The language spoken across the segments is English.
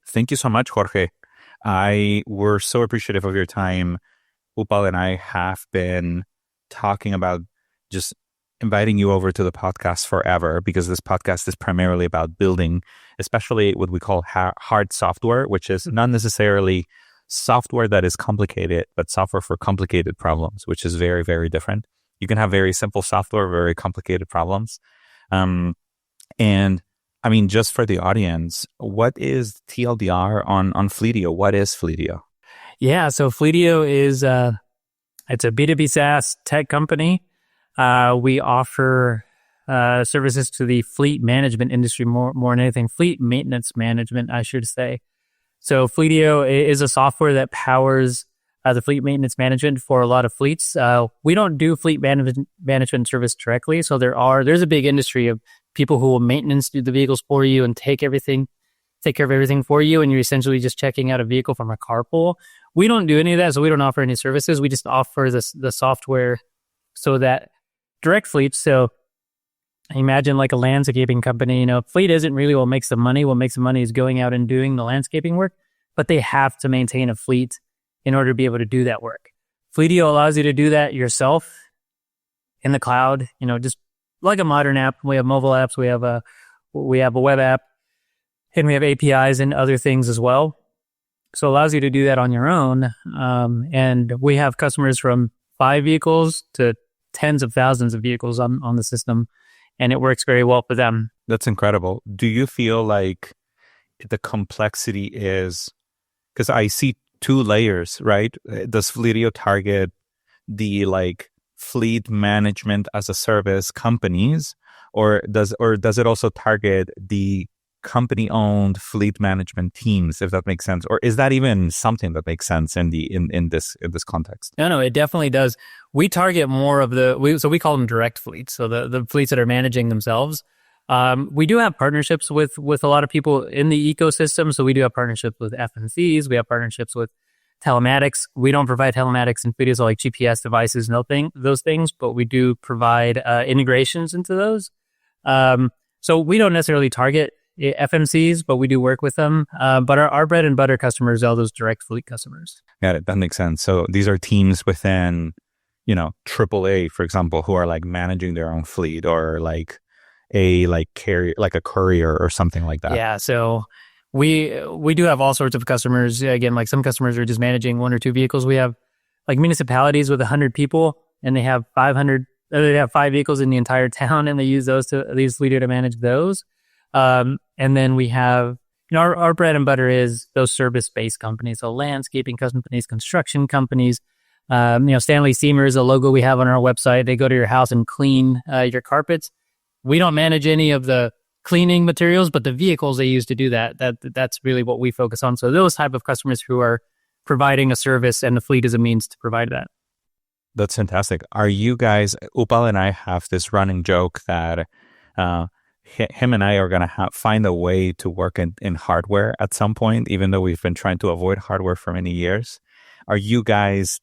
Thank you so much, Jorge. We're so appreciative of your time. Upal and I have been talking about just inviting you over to the podcast forever, because this podcast is primarily about building, especially what we call hard software, which is not necessarily software that is complicated, but software for complicated problems, which is very, very different. You can have very simple software, very complicated problems. And I mean, just for the audience, what is TLDR on Fleetio? What is Fleetio? Yeah, so Fleetio is it's a B2B SaaS tech company. We offer services to the fleet management industry more than anything, fleet maintenance management, I should say. So Fleetio is a software that powers the fleet maintenance management for a lot of fleets. We don't do fleet management service directly, so there's a big industry of people who will maintenance the vehicles for you and take care of everything for you, and you're essentially just checking out a vehicle from a carpool. We don't do any of that, so we don't offer any services. We just offer the software so that direct fleets. So imagine like a landscaping company. Fleet isn't really what makes the money. What makes the money is going out and doing the landscaping work, but they have to maintain a fleet in order to be able to do that work. Fleetio allows you to do that yourself in the cloud. Just like a modern app. We have mobile apps. We have a web app, and we have APIs and other things as well. So it allows you to do that on your own. And we have customers from 5 vehicles to tens of thousands of vehicles on the system, and it works very well for them. That's incredible. Do you feel like the complexity is, because I see 2 layers, right? Does Fleetio target the fleet management as a service companies, or does it also target the company-owned fleet management teams, if that makes sense? Or is that even something that makes sense in this context? No, it definitely does. We target more of so we call them direct fleets, so the fleets that are managing themselves. We do have partnerships with a lot of people in the ecosystem. So we do have partnerships with FMCs. We have partnerships with telematics. We don't provide telematics in Fleetio, so like GPS devices, those things, but we do provide integrations into those. So we don't necessarily target FMCs, but we do work with them. But our bread and butter customers are those direct fleet customers. Got it. That makes sense. So these are teams within, AAA, for example, who are managing their own fleet, or a carrier, like a courier or something like that. Yeah. So we do have all sorts of customers. Again, some customers are just managing 1 or 2 vehicles. We have municipalities with 100 people, and they have 5 vehicles in the entire town, and they use Fleetio to manage those. And then we have, our bread and butter is those service-based companies, so landscaping companies, construction companies. Stanley Seymour is a logo we have on our website. They go to your house and clean your carpets. We don't manage any of the cleaning materials, but the vehicles they use to do that's really what we focus on. So those type of customers who are providing a service, and the fleet is a means to provide that. That's fantastic. Are you guys, Upal and I have this running joke that him and I are going to find a way to work in hardware at some point, even though we've been trying to avoid hardware for many years. Are you guys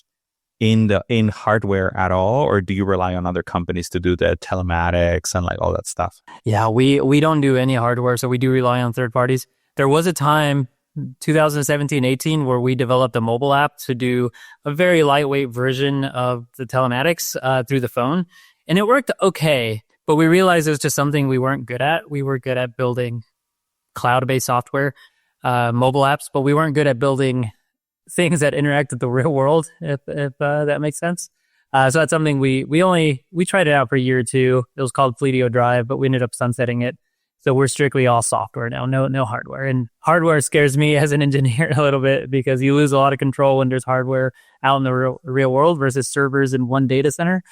in hardware at all, or do you rely on other companies to do the telematics and all that stuff? Yeah, we don't do any hardware, so we do rely on third parties. There was a time, 2017-18, where we developed a mobile app to do a very lightweight version of the telematics through the phone, and it worked okay. But we realized it was just something we weren't good at. We were good at building cloud-based software, mobile apps, but we weren't good at building things that interact with the real world, if that makes sense. So that's something we tried it out for a year or 2. It was called Fleetio Drive, but we ended up sunsetting it. So we're strictly all software now, no hardware. And hardware scares me as an engineer a little bit, because you lose a lot of control when there's hardware out in the real world versus servers in one data center.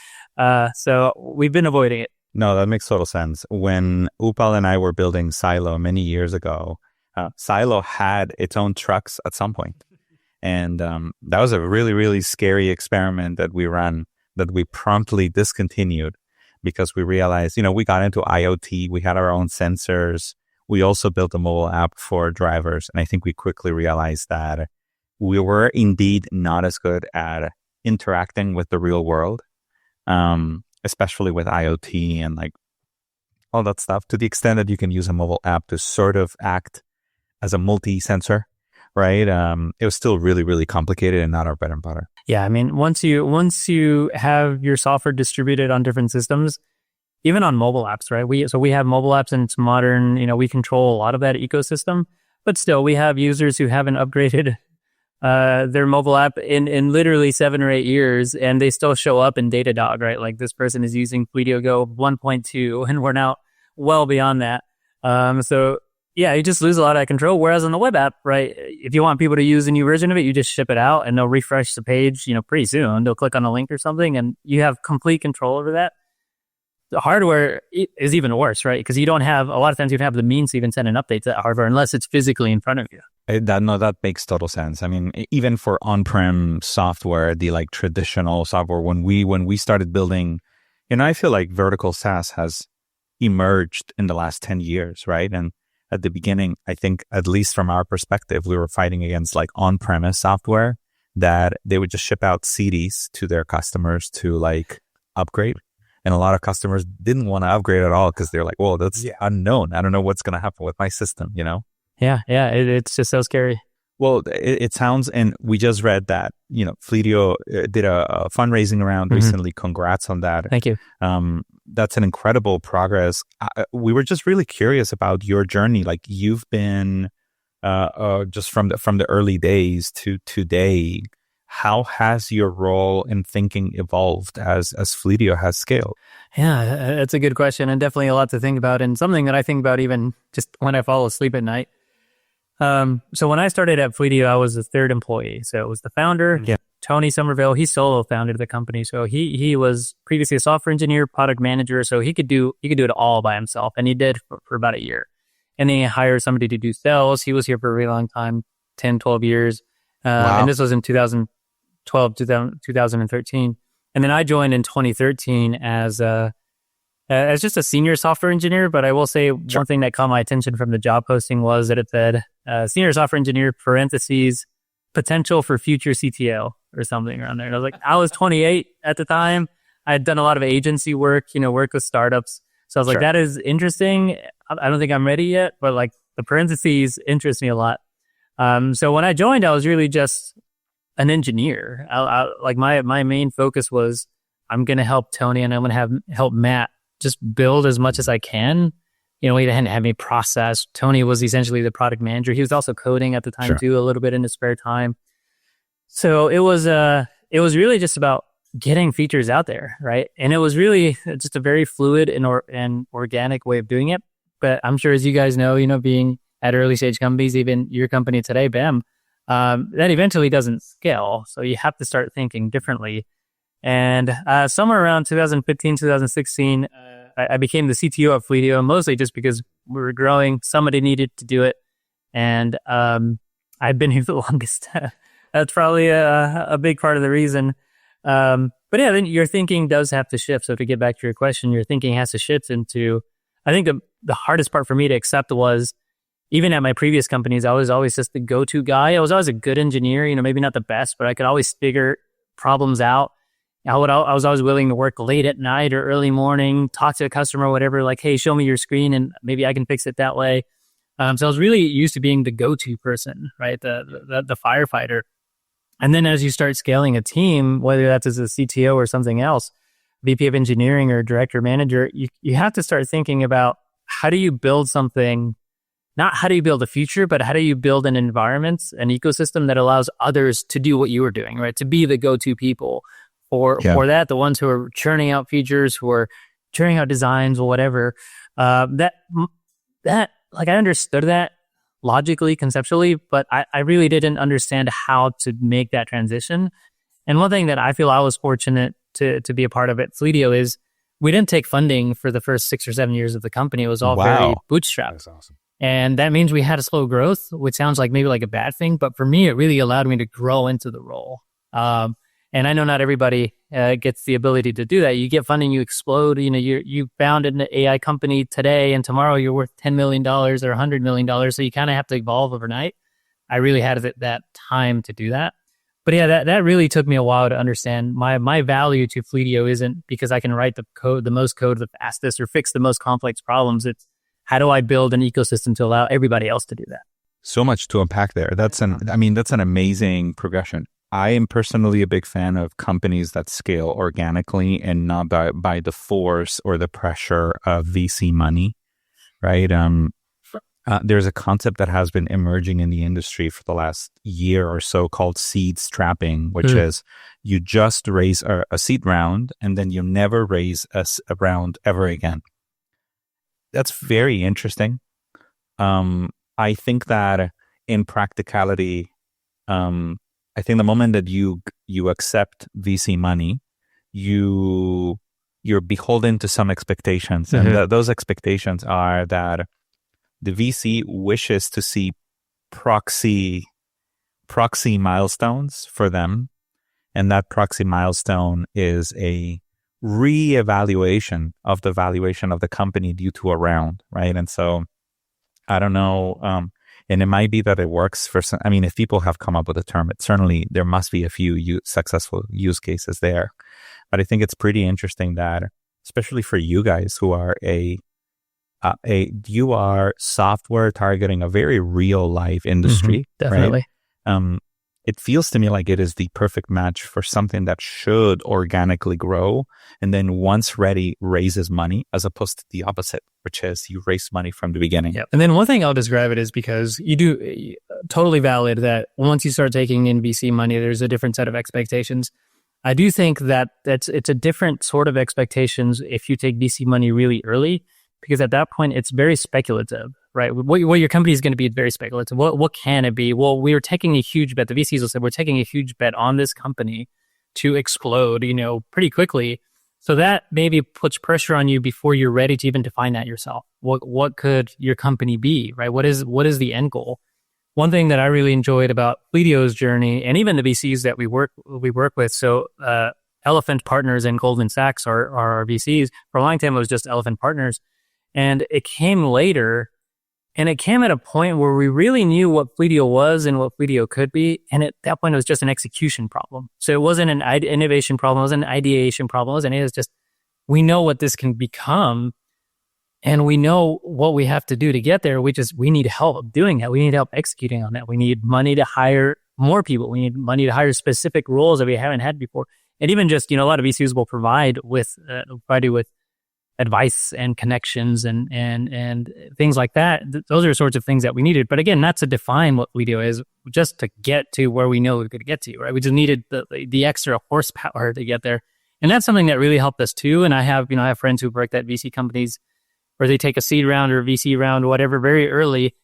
So we've been avoiding it. No, that makes total sense. When Upal and I were building Silo many years ago, Silo had its own trucks at some point. And that was a really, really scary experiment that we ran, that we promptly discontinued, because we realized, we got into IoT, we had our own sensors. We also built a mobile app for drivers. And I think we quickly realized that we were indeed not as good at interacting with the real world, especially with IoT and all that stuff, to the extent that you can use a mobile app to sort of act as a multi-sensor, right? It was still really, really complicated and not our bread and butter. Yeah, I mean, once you have your software distributed on different systems, even on mobile apps, right? We have mobile apps and it's modern, we control a lot of that ecosystem, but still we have users who haven't upgraded their mobile app in literally 7 or 8 years, and they still show up in Datadog, right? Like this person is using Fleetio Go 1.2 and we're now well beyond that. So yeah, you just lose a lot of that control. Whereas on the web app, right, if you want people to use a new version of it, you just ship it out and they'll refresh the page, pretty soon. They'll click on a link or something and you have complete control over that. The hardware is even worse, right? Because a lot of times you don't have the means to even send an update to that hardware unless it's physically in front of you. That makes total sense. I mean, even for on-prem software, the like traditional software, when we started building, I feel like vertical SaaS has emerged in the last 10 years, right? And at the beginning, I think, at least from our perspective, we were fighting against like on-premise software that they would just ship out CDs to their customers to like upgrade. And a lot of customers didn't want to upgrade at all because they're like, well, that's unknown. I don't know what's going to happen with my system, Yeah, it's just so scary. Well, it sounds, and we just read that, Fleetio did a fundraising round recently. Congrats on that. Thank you. That's an incredible progress. We were just really curious about your journey. Like you've been just from the early days to today. How has your role in thinking evolved as Fleetio has scaled? Yeah, that's a good question and definitely a lot to think about, and something that I think about even just when I fall asleep at night. So when I started at Fleetio, I was the third employee. So it was the founder, Tony Somerville. He solo founded the company. So he was previously a software engineer, product manager. So he could do it all by himself, and he did for about a year. And then he hired somebody to do sales. He was here for a really long time, 10, 12 years. Wow. And this was in 2013. And then I joined in 2013 as just a senior software engineer. But I will say one thing that caught my attention from the job posting was that it said senior software engineer, parentheses, potential for future CTO or something around there. And I was like, I was 28 at the time. I had done a lot of agency work, work with startups. So I was like, that is interesting. I don't think I'm ready yet, but like the parentheses interest me a lot. So when I joined, I was really just an engineer. Like my main focus was I'm going to help Tony and I'm going to help Matt just build as much as I can. He didn't have any process. Tony was essentially the product manager. He was also coding at the time too, a little bit in his spare time. So it was really just about getting features out there, right? And it was really just a very fluid and organic way of doing it. But I'm sure, as you guys know, being at early stage companies, even your company today, BAM, that eventually doesn't scale. So you have to start thinking differently. And somewhere around 2015, 2016, I became the CTO of Fleetio, mostly just because we were growing. Somebody needed to do it. And I've been here the longest. That's probably a big part of the reason. But yeah, then your thinking does have to shift. So to get back to your question, your thinking has to shift into, I think the hardest part for me to accept was, even at my previous companies, I was always just the go-to guy. I was always a good engineer, maybe not the best, but I could always figure problems out. I was always willing to work late at night or early morning, talk to a customer or whatever, like, hey, show me your screen and maybe I can fix it that way. So I was really used to being the go-to person, right? The firefighter. And then as you start scaling a team, whether that's as a CTO or something else, VP of engineering or director manager, you have to start thinking about how do you build something, not how do you build a future, but how do you build an environment, an ecosystem that allows others to do what you were doing, right? To be the go-to people for that, the ones who are churning out features, who are churning out designs or whatever. That like I understood that logically, conceptually, but I really didn't understand how to make that transition. And one thing that I feel I was fortunate to be a part of at Fleetio is we didn't take funding for the first 6 or 7 years of the company. It was all very bootstrapped. That's awesome. And that means we had a slow growth, which sounds like maybe like a bad thing, but for me, it really allowed me to grow into the role. And I know not everybody gets the ability to do that. You get funding, you explode. You founded an AI company today, and tomorrow you're worth $10 million or $100 million. So you kind of have to evolve overnight. I really had that time to do that. But yeah, that really took me a while to understand. My value to Fleetio isn't because I can write the most code the fastest or fix the most complex problems. It's how do I build an ecosystem to allow everybody else to do that? So much to unpack there. That's an amazing progression. I am personally a big fan of companies that scale organically and not by the force or the pressure of VC money, right? There's a concept that has been emerging in the industry for the last year or so called seed strapping, which is you just raise a seed round and then you never raise a round ever again. That's very interesting. I think that in practicality, I think the moment that you accept VC money, you're beholden to some expectations, and those expectations are that the VC wishes to see proxy milestones for them, and that proxy milestone is a reevaluation of the valuation of the company due to a round, right? And so I don't know. And it might be that it works for some. I mean, if people have come up with a term, there must be a few successful use cases there. But I think it's pretty interesting that, especially for you guys who are you are software targeting a very real life industry, definitely. Right? It feels to me like it is the perfect match for something that should organically grow and then once ready raises money, as opposed to the opposite, which is you raise money from the beginning. Yeah. And then one thing I'll describe it is because you do totally valid that once you start taking in VC money, there's a different set of expectations. I do think that it's a different sort of expectations if you take VC money really early, because at that point it's very speculative, right? What your company is going to be is very speculative. What can it be? Well, we were taking a huge bet. The VCs will say we're taking a huge bet on this company to explode, pretty quickly. So that maybe puts pressure on you before you're ready to even define that yourself. What could your company be, right? What is the end goal? One thing that I really enjoyed about Fleetio's journey, and even the VCs that we work with, so Elephant Partners and Goldman Sachs are our VCs. For a long time, it was just Elephant Partners. And it came later, and it came at a point where we really knew what Fleetio was and what Fleetio could be. And at that point, it was just an execution problem. So it wasn't an innovation problem. It wasn't an ideation problem. It was just, we know what this can become, and we know what we have to do to get there. We need help doing that. We need help executing on that. We need money to hire more people. We need money to hire specific roles that we haven't had before. And even just, a lot of VCs will provide with advice and connections and things like that. Those are the sorts of things that we needed. But again, not to define what Fleetio is, just to get to where we know we could get to, right? We just needed the extra horsepower to get there. And that's something that really helped us too. And I have friends who've worked at VC companies where they take a seed round or a VC round, whatever, very early,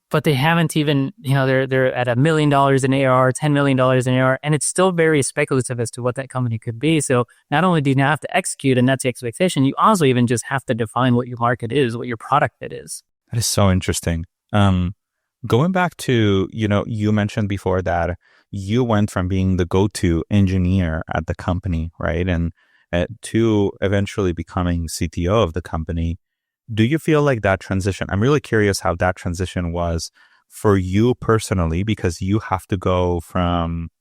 but they haven't even, they're at $1 million in ARR, $10 million in ARR, and it's still very speculative as to what that company could be. So not only do you now have to execute, and that's the expectation, you also even just have to define what your market is, what your product fit is. That is so interesting. Going back to, you mentioned before that you went from being the go-to engineer at the company, right? And to eventually becoming CTO of the company. Do you feel like that transition, I'm really curious how that transition was for you personally, because you have to go from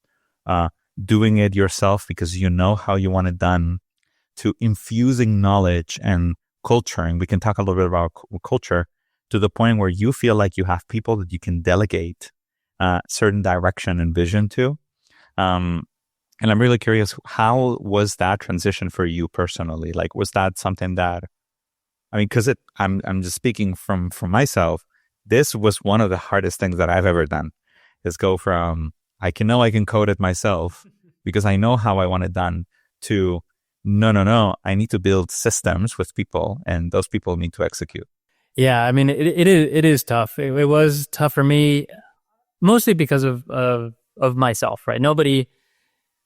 doing it yourself because you know how you want it done, to infusing knowledge and culture. And we can talk a little bit about culture, to the point where you feel like you have people that you can delegate certain direction and vision to. And I'm really curious, how was that transition for you personally? Like, was that something that, because I'm just speaking from myself. This was one of the hardest things that I've ever done, is go from I can code it myself because I know how I want it done, to no, I need to build systems with people, and those people need to execute. Yeah, it is tough. It was tough for me, mostly because of myself, right? Nobody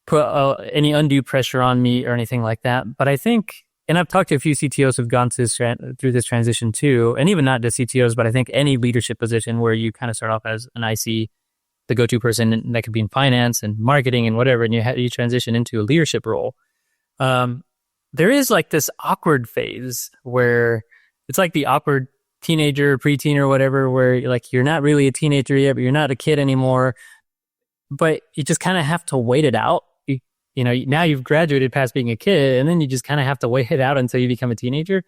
put any undue pressure on me or anything like that. But I think, and I've talked to a few CTOs who've gone through this transition too, and even not just CTOs, but I think any leadership position where you kind of start off as an IC, the go-to person, and that could be in finance and marketing and whatever, and you transition into a leadership role. There is like this awkward phase where it's like the awkward teenager, preteen or whatever, where you're not really a teenager yet, but you're not a kid anymore, but you just kind of have to wait it out. Now you've graduated past being a kid, and then you just kind of have to wait it out until you become a teenager.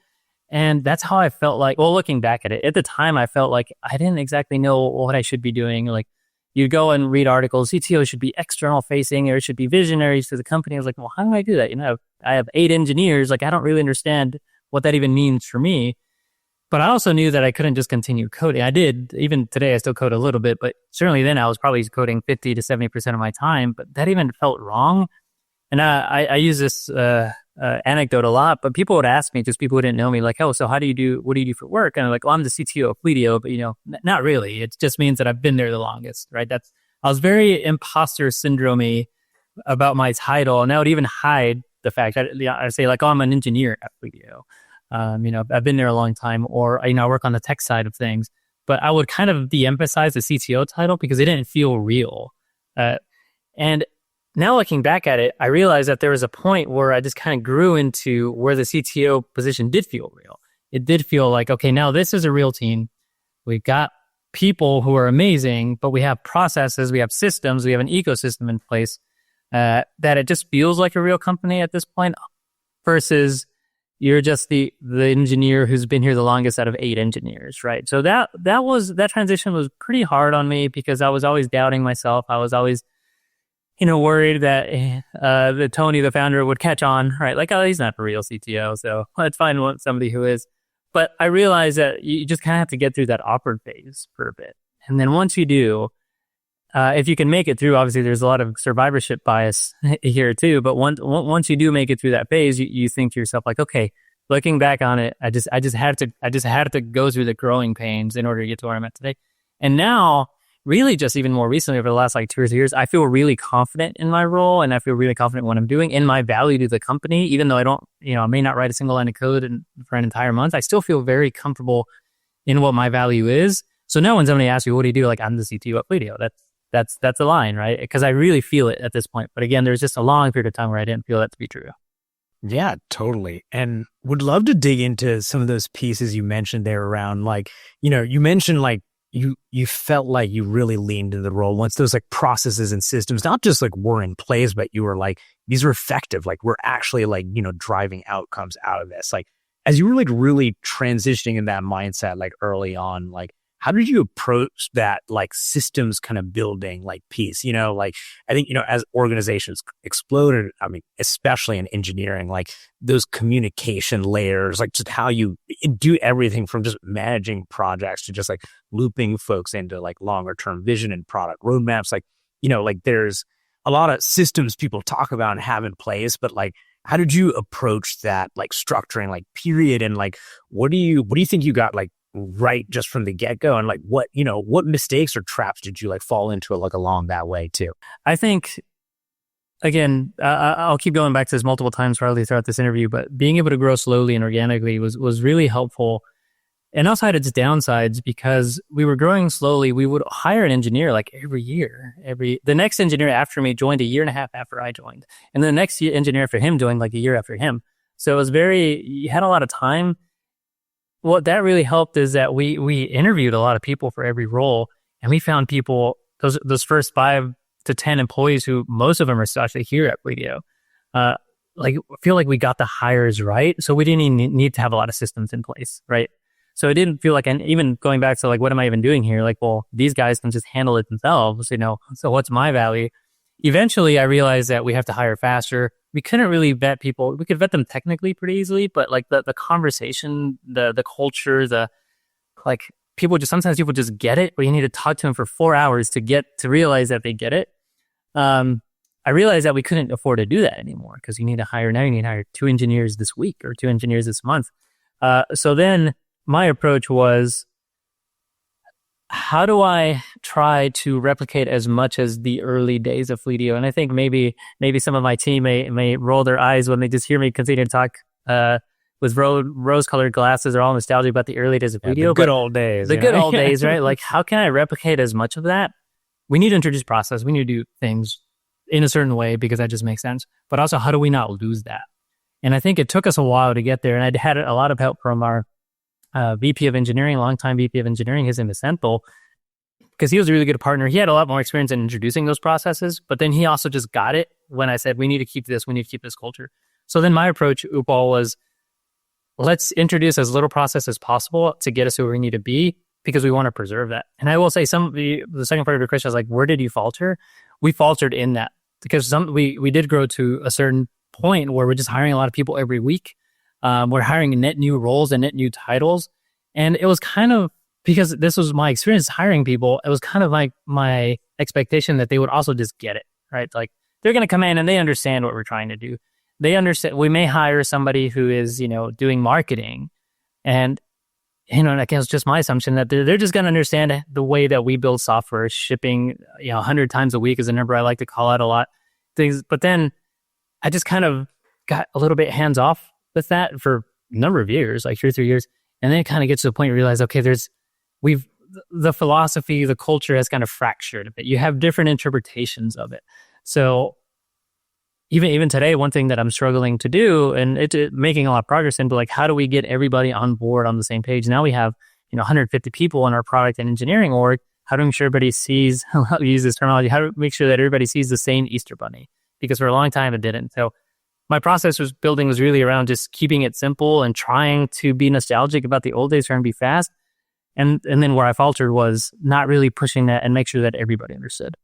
And that's how I felt like, well, looking back at it, at the time, I felt like I didn't exactly know what I should be doing. Like, you go and read articles, CTO should be external facing or it should be visionaries to the company. I was like, well, how do I do that? I have 8 engineers. Like, I don't really understand what that even means for me. But I also knew that I couldn't just continue coding. I did, even today, I still code a little bit, but certainly then I was probably coding 50 to 70% of my time, but that even felt wrong. And I use this anecdote a lot, but people would ask me, just people who didn't know me, like, oh, so what do you do for work? And I'm like, well, I'm the CTO of Fleetio, but not really. It just means that I've been there the longest, right? I was very imposter syndrome-y about my title, and I would even hide the fact that I say like, oh, I'm an engineer at Fleetio. I've been there a long time, or I work on the tech side of things, but I would kind of de-emphasize the CTO title because it didn't feel real. And now looking back at it, I realized that there was a point where I just kind of grew into where the CTO position did feel real. It did feel like, okay, now this is a real team. We've got people who are amazing, but we have processes, we have systems, we have an ecosystem in place that it just feels like a real company at this point versus you're just the engineer who's been here the longest out of 8 engineers, right? So that transition was pretty hard on me because I was always doubting myself. I was always worried that the Tony, the founder, would catch on, right? Like, oh, he's not a real CTO, so let's find somebody who is. But I realized that you just kind of have to get through that awkward phase for a bit. And then once you do, if you can make it through, obviously there's a lot of survivorship bias here too, but once you do make it through that phase, you think to yourself like, okay, looking back on it, I just had to go through the growing pains in order to get to where I'm at today. And now, really just even more recently over the last like 2 or 3 years, I feel really confident in my role and I feel really confident in what I'm doing and my value to the company. Even though I may not write a single line of code for an entire month, I still feel very comfortable in what my value is. So now when somebody asks you, what do you do? Like, I'm the CTO at Fleetio. That's a line, right? Because I really feel it at this point. But again, there's just a long period of time where I didn't feel that to be true. Yeah, totally. And would love to dig into some of those pieces you mentioned there around like, you mentioned like, you felt like you really leaned into the role once those like processes and systems, not just like were in place, but you were like, these are effective. Like we're actually like, driving outcomes out of this. Like as you were like really transitioning in that mindset, like early on, like how did you approach that like systems kind of building like piece? Like I think, as organizations exploded, I mean, especially in engineering, like those communication layers, like just how you do everything from just managing projects to just like looping folks into like longer term vision and product roadmaps. Like, like there's a lot of systems people talk about and have in place, but like, how did you approach that like structuring like period? And like, what do you think you got like right just from the get-go, and like what mistakes or traps did you like fall into like along that way too? I think again, I'll keep going back to this multiple times probably throughout this interview, but being able to grow slowly and organically was really helpful, and also had its downsides because we were growing slowly. We would hire an engineer like every year. The next engineer after me joined a year and a half after I joined, and the next engineer after him joined like a year after him. So it was you had a lot of time. What that really helped is that we interviewed a lot of people for every role, and we found people, those first 5 to 10 employees who most of them are actually here at Fleetio. Like I feel like we got the hires right, so we didn't even need to have a lot of systems in place, right? So it didn't feel like, and even going back to like, what am I even doing here? Like, well, these guys can just handle it themselves, so what's my value? Eventually, I realized that we have to hire faster. We couldn't really vet people. We could vet them technically pretty easily, but like the conversation, the culture, sometimes people just get it, but you need to talk to them for 4 hours to realize that they get it. I realized that we couldn't afford to do that anymore because you need to hire 2 engineers this week or 2 engineers this month. So then my approach was, how do I try to replicate as much as the early days of Fleetio? And I think maybe some of my team may roll their eyes when they just hear me continue to talk with rose-colored glasses. They're all nostalgic about the early days of Fleetio. The good old days. The good old days, right? Like, how can I replicate as much of that? We need to introduce process. We need to do things in a certain way because that just makes sense. But also, how do we not lose that? And I think it took us a while to get there. And I'd had a lot of help from our VP of engineering, longtime VP of engineering. His name is Senthil, because he was a really good partner. He had a lot more experience in introducing those processes, but then he also just got it when I said, we need to keep this culture. So then my approach, Upal, was let's introduce as little process as possible to get us where we need to be because we want to preserve that. And I will say the second part of your question is like, where did you falter? We faltered in that because we did grow to a certain point where we're just hiring a lot of people every week. We're hiring net new roles and net new titles. And it was kind of, because this was my experience hiring people, it was kind of like my expectation that they would also just get it, right? Like they're going to come in and they understand what we're trying to do. They understand. We may hire somebody who is, doing marketing, and again, it's just my assumption that they're just going to understand the way that we build software. Shipping, 100 times a week is a number I like to call out a lot. Things, but then I just kind of got a little bit hands off with that for a number of years, like 2 or 3 years, and then it kind of gets to the point where you realize, okay, the philosophy, the culture has kind of fractured a bit. You have different interpretations of it. So even today, one thing that I'm struggling to do, and it's making a lot of progress in, but like, how do we get everybody on board on the same page? Now we have, 150 people in our product and engineering org. How do we make sure everybody sees, how to use this terminology, how do we make sure that everybody sees the same Easter bunny? Because for a long time it didn't. So my process was really around just keeping it simple and trying to be nostalgic about the old days, trying to be fast. And then where I faltered was not really pushing that and make sure that everybody understood.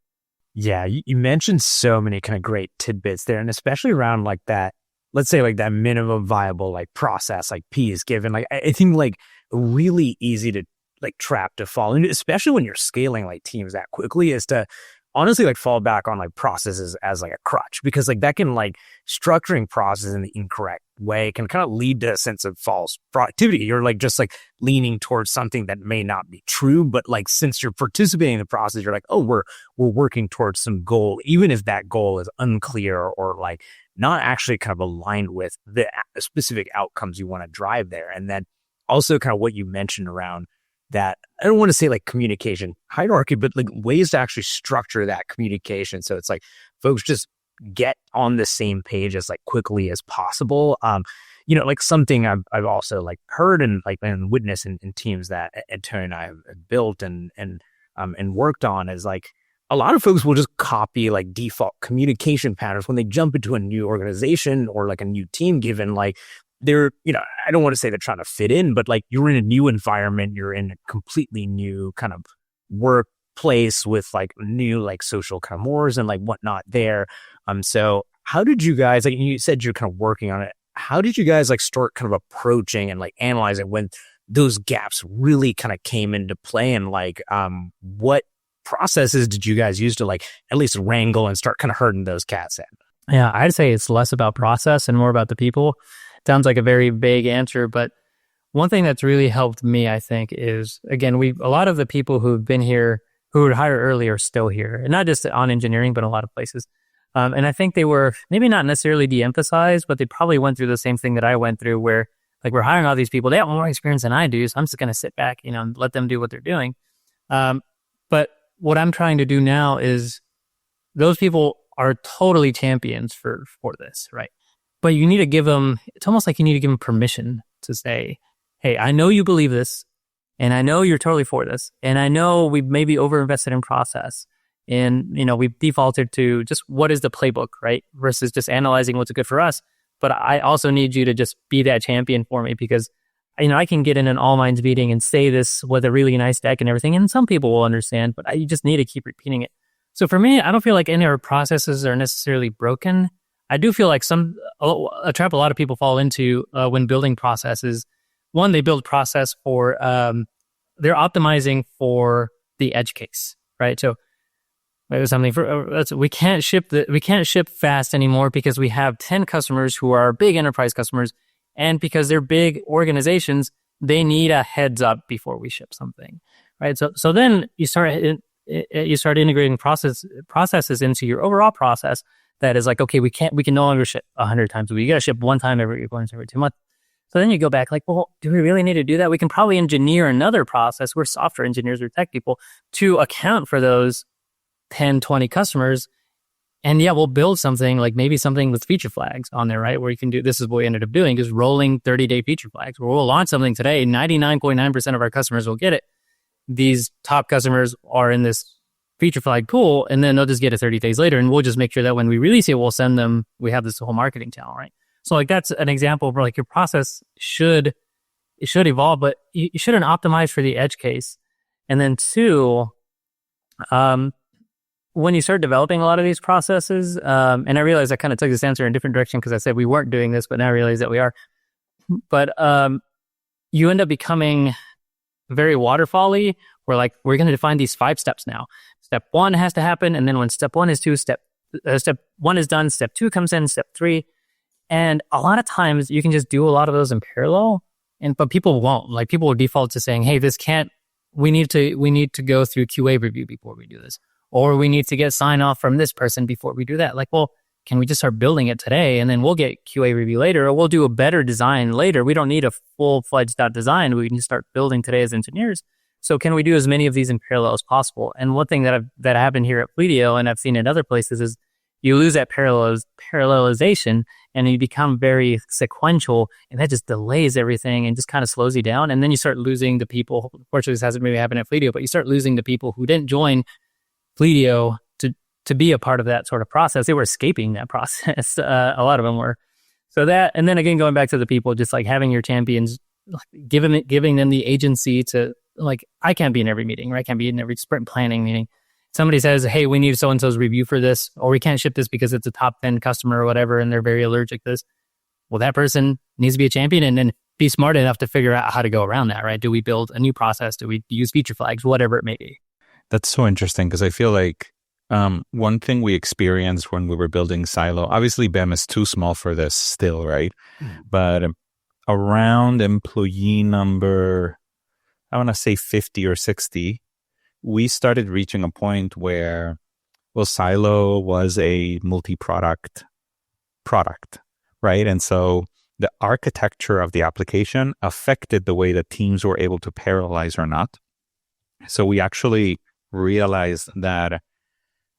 Yeah, you mentioned so many kind of great tidbits there, and especially around like that, let's say like that minimum viable like process, like P is given. Like I think like really easy to like trap to fall into, especially when you're scaling like teams that quickly, is to honestly like fall back on like processes as like a crutch, because like that can like structuring process in the incorrect way can kind of lead to a sense of false productivity. You're like just like leaning towards something that may not be true, but like since you're participating in the process, you're like, oh, we're working towards some goal, even if that goal is unclear or like not actually kind of aligned with the specific outcomes you want to drive there. And then also kind of what you mentioned around that, I don't want to say like communication hierarchy, but like ways to actually structure that communication. So it's like folks just get on the same page as like quickly as possible. Like something I've also like heard and witnessed in teams that Tony and I have built and worked on is like a lot of folks will just copy like default communication patterns when they jump into a new organization or like a new team, given like they're, I don't want to say they're trying to fit in, but like you're in a new environment, you're in a completely new kind of workplace with like new like social kind of mores and like whatnot there. So how did you guys, like you said you're kind of working on it, how did you guys like start kind of approaching and like analyzing when those gaps really kind of came into play, and like what processes did you guys use to like at least wrangle and start kind of herding those cats in? Yeah, I'd say it's less about process and more about the people. Sounds like a very vague answer, but one thing that's really helped me, I think, is, again, a lot of the people who've been here, who were hired early, are still here, and not just on engineering, but a lot of places. And I think they were maybe not necessarily de-emphasized, but they probably went through the same thing that I went through, where like we're hiring all these people, they have more experience than I do, so I'm just going to sit back, and let them do what they're doing. But what I'm trying to do now is, those people are totally champions for this, right? But you need to give them, it's almost like you need to give them permission to say, hey, I know you believe this, and I know you're totally for this, and I know we've maybe overinvested in process, and, we've defaulted to just what is the playbook, right? Versus just analyzing what's good for us. But I also need you to just be that champion for me, because, I can get in an all minds meeting and say this with a really nice deck and everything, and some people will understand, but you just need to keep repeating it. So for me, I don't feel like any of our processes are necessarily broken. I do feel like a trap a lot of people fall into when building processes. One, they build process for, they're optimizing for the edge case, right? So something we can't ship fast anymore because we have 10 customers who are big enterprise customers, and because they're big organizations, they need a heads up before we ship something, right? So then you start integrating processes into your overall process. That is like, okay, we can no longer ship 100 times a week. You got to ship one time every 2 months. So then you go back like, well, do we really need to do that? We can probably engineer another process. We're software engineers or tech people to account for those 10, 20 customers. And yeah, we'll build something like maybe something with feature flags on there, right? Where you can do, this is what we ended up doing, is rolling 30-day feature flags, where we'll launch something today. 99.9% of our customers will get it. These top customers are in this feature flag pool, and then they'll just get it 30 days later, and we'll just make sure that when we release it, we'll send them, we have this whole marketing channel, right? So like that's an example where like your process should evolve, but you shouldn't optimize for the edge case. And then two, when you start developing a lot of these processes, and I realized I kind of took this answer in a different direction because I said we weren't doing this, but now I realize that we are. But you end up becoming very waterfall-y, where like we're going to define these 5 steps now. Step 1 has to happen, and then when step 1 is 2, step 1 is done, step 2 comes in, step 3. And a lot of times you can just do a lot of those in parallel, but people won't. Like people will default to saying, hey, this can't, we need to go through QA review before we do this. Or we need to get sign off from this person before we do that. Like, well, can we just start building it today and then we'll get QA review later, or we'll do a better design later. We don't need a full-fledged design. We can start building today as engineers. So can we do as many of these in parallel as possible? And one thing that happened here at Fleetio and I've seen in other places is you lose that parallelization and you become very sequential, and that just delays everything and just kind of slows you down. And then you start losing the people. Unfortunately, this hasn't really happened at Fleetio, but you start losing the people who didn't join Fleetio to be a part of that sort of process. They were escaping that process. A lot of them were. So that, and then again, going back to the people, just like having your champions, giving them the agency to, like, I can't be in every meeting, or I can't be in every sprint planning meeting. Somebody says, hey, we need so-and-so's review for this, or we can't ship this because it's a top 10 customer or whatever, and they're very allergic to this. Well, that person needs to be a champion and then be smart enough to figure out how to go around that, right? Do we build a new process? Do we use feature flags? Whatever it may be. That's so interesting because I feel like one thing we experienced when we were building Silo, obviously BEM is too small for this still, right? But around employee number, I want to say 50 or 60, we started reaching a point where, well, Silo was a multi-product product, right? And so the architecture of the application affected the way that teams were able to parallelize or not. So we actually realized that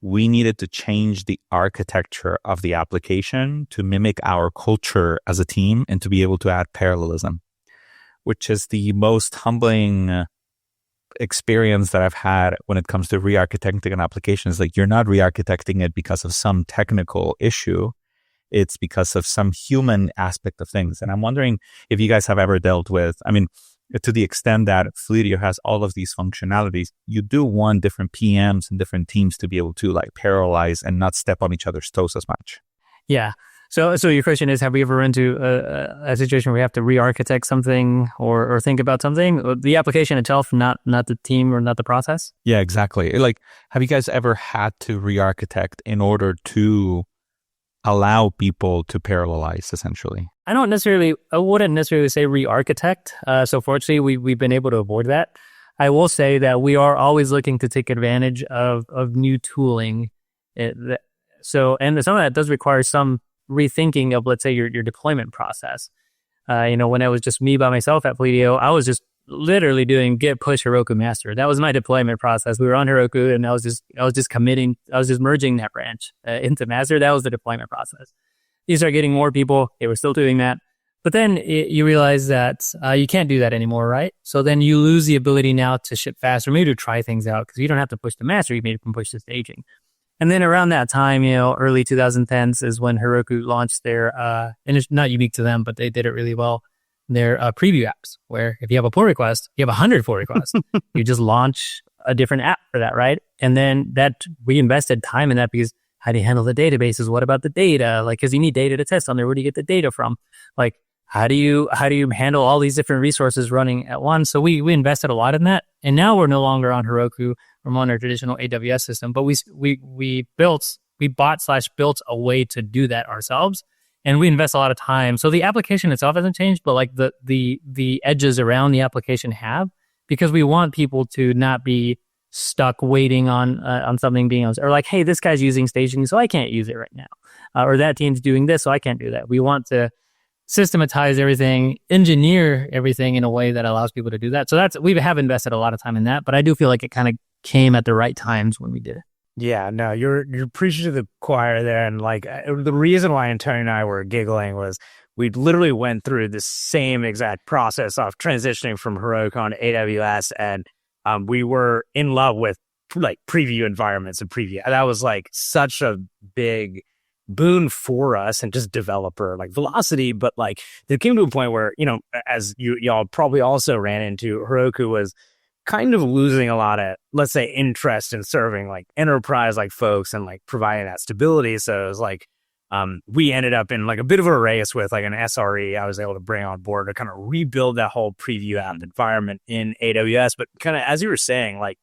we needed to change the architecture of the application to mimic our culture as a team and to be able to add parallelism, which is the most humbling experience that I've had when it comes to re-architecting an application. Is like, you're not re-architecting it because of some technical issue. It's because of some human aspect of things. And I'm wondering if you guys have ever dealt with, I mean, to the extent that Fleetio has all of these functionalities, you do want different PMs and different teams to be able to like parallelize and not step on each other's toes as much. Yeah. So your question is, have we ever run into a situation where we have to re-architect something or think about something? The application itself, not the team or not the process? Yeah, exactly. Like, have you guys ever had to re-architect in order to allow people to parallelize, essentially? I wouldn't necessarily say re-architect. So fortunately, we've been able to avoid that. I will say that we are always looking to take advantage of new tooling. And some of that does require some rethinking of, let's say, your deployment process. When it was just me by myself at Fleetio, I was just literally doing git push Heroku master. That was my deployment process. We were on Heroku, and I was just merging that branch into master. That was the deployment process. You start getting more people, they were still doing that. But then you realize that you can't do that anymore, right? So then you lose the ability now to ship faster, maybe to try things out, because you don't have to push the master, you maybe can push the staging. And then around that time, early 2010s is when Heroku launched their, and it's not unique to them, but they did it really well, their preview apps, where if you have a pull request, you have 100 pull requests. You just launch a different app for that, right? And then we invested time in that, because how do you handle the databases? What about the data? Like, because you need data to test on there. Where do you get the data from? Like, how do you handle all these different resources running at once? So we invested a lot in that. And now we're no longer on Heroku. We're on our traditional AWS system. But we bought/built a way to do that ourselves. And we invest a lot of time. So the application itself hasn't changed, but like the edges around the application have, because we want people to not be stuck waiting on something being else, or like, hey, this guy's using staging, so I can't use it right now, or that team's doing this, so I can't do that. We want to systematize everything, engineer everything in a way that allows people to do that. So we have invested a lot of time in that, but I do feel like it kind of came at the right times when we did it. Yeah, no, you're preaching to the choir there. And like the reason why Antonio and I were giggling was we literally went through the same exact process of transitioning from Heroku on AWS, and we were in love with like preview environments and preview. That was like such a big boon for us and just developer like velocity. But like there came to a point where, as y'all probably also ran into, Heroku was kind of losing a lot of, let's say, interest in serving like enterprise like folks and like providing that stability. So it was like, we ended up in like a bit of a race with like an SRE I was able to bring on board to kind of rebuild that whole preview app environment in AWS. But kind of as you were saying, like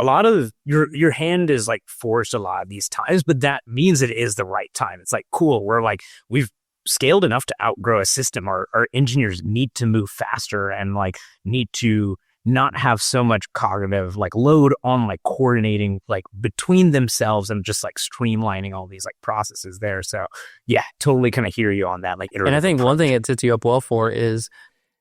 a lot of your hand is like forced a lot of these times, but that means it is the right time. It's like, cool. We're like, we've scaled enough to outgrow a system. Our engineers need to move faster and like need to not have so much cognitive like load on like coordinating like between themselves and just like streamlining all these like processes there. So yeah, totally kind of hear you on that. Like, and I think one thing it sets you up well for is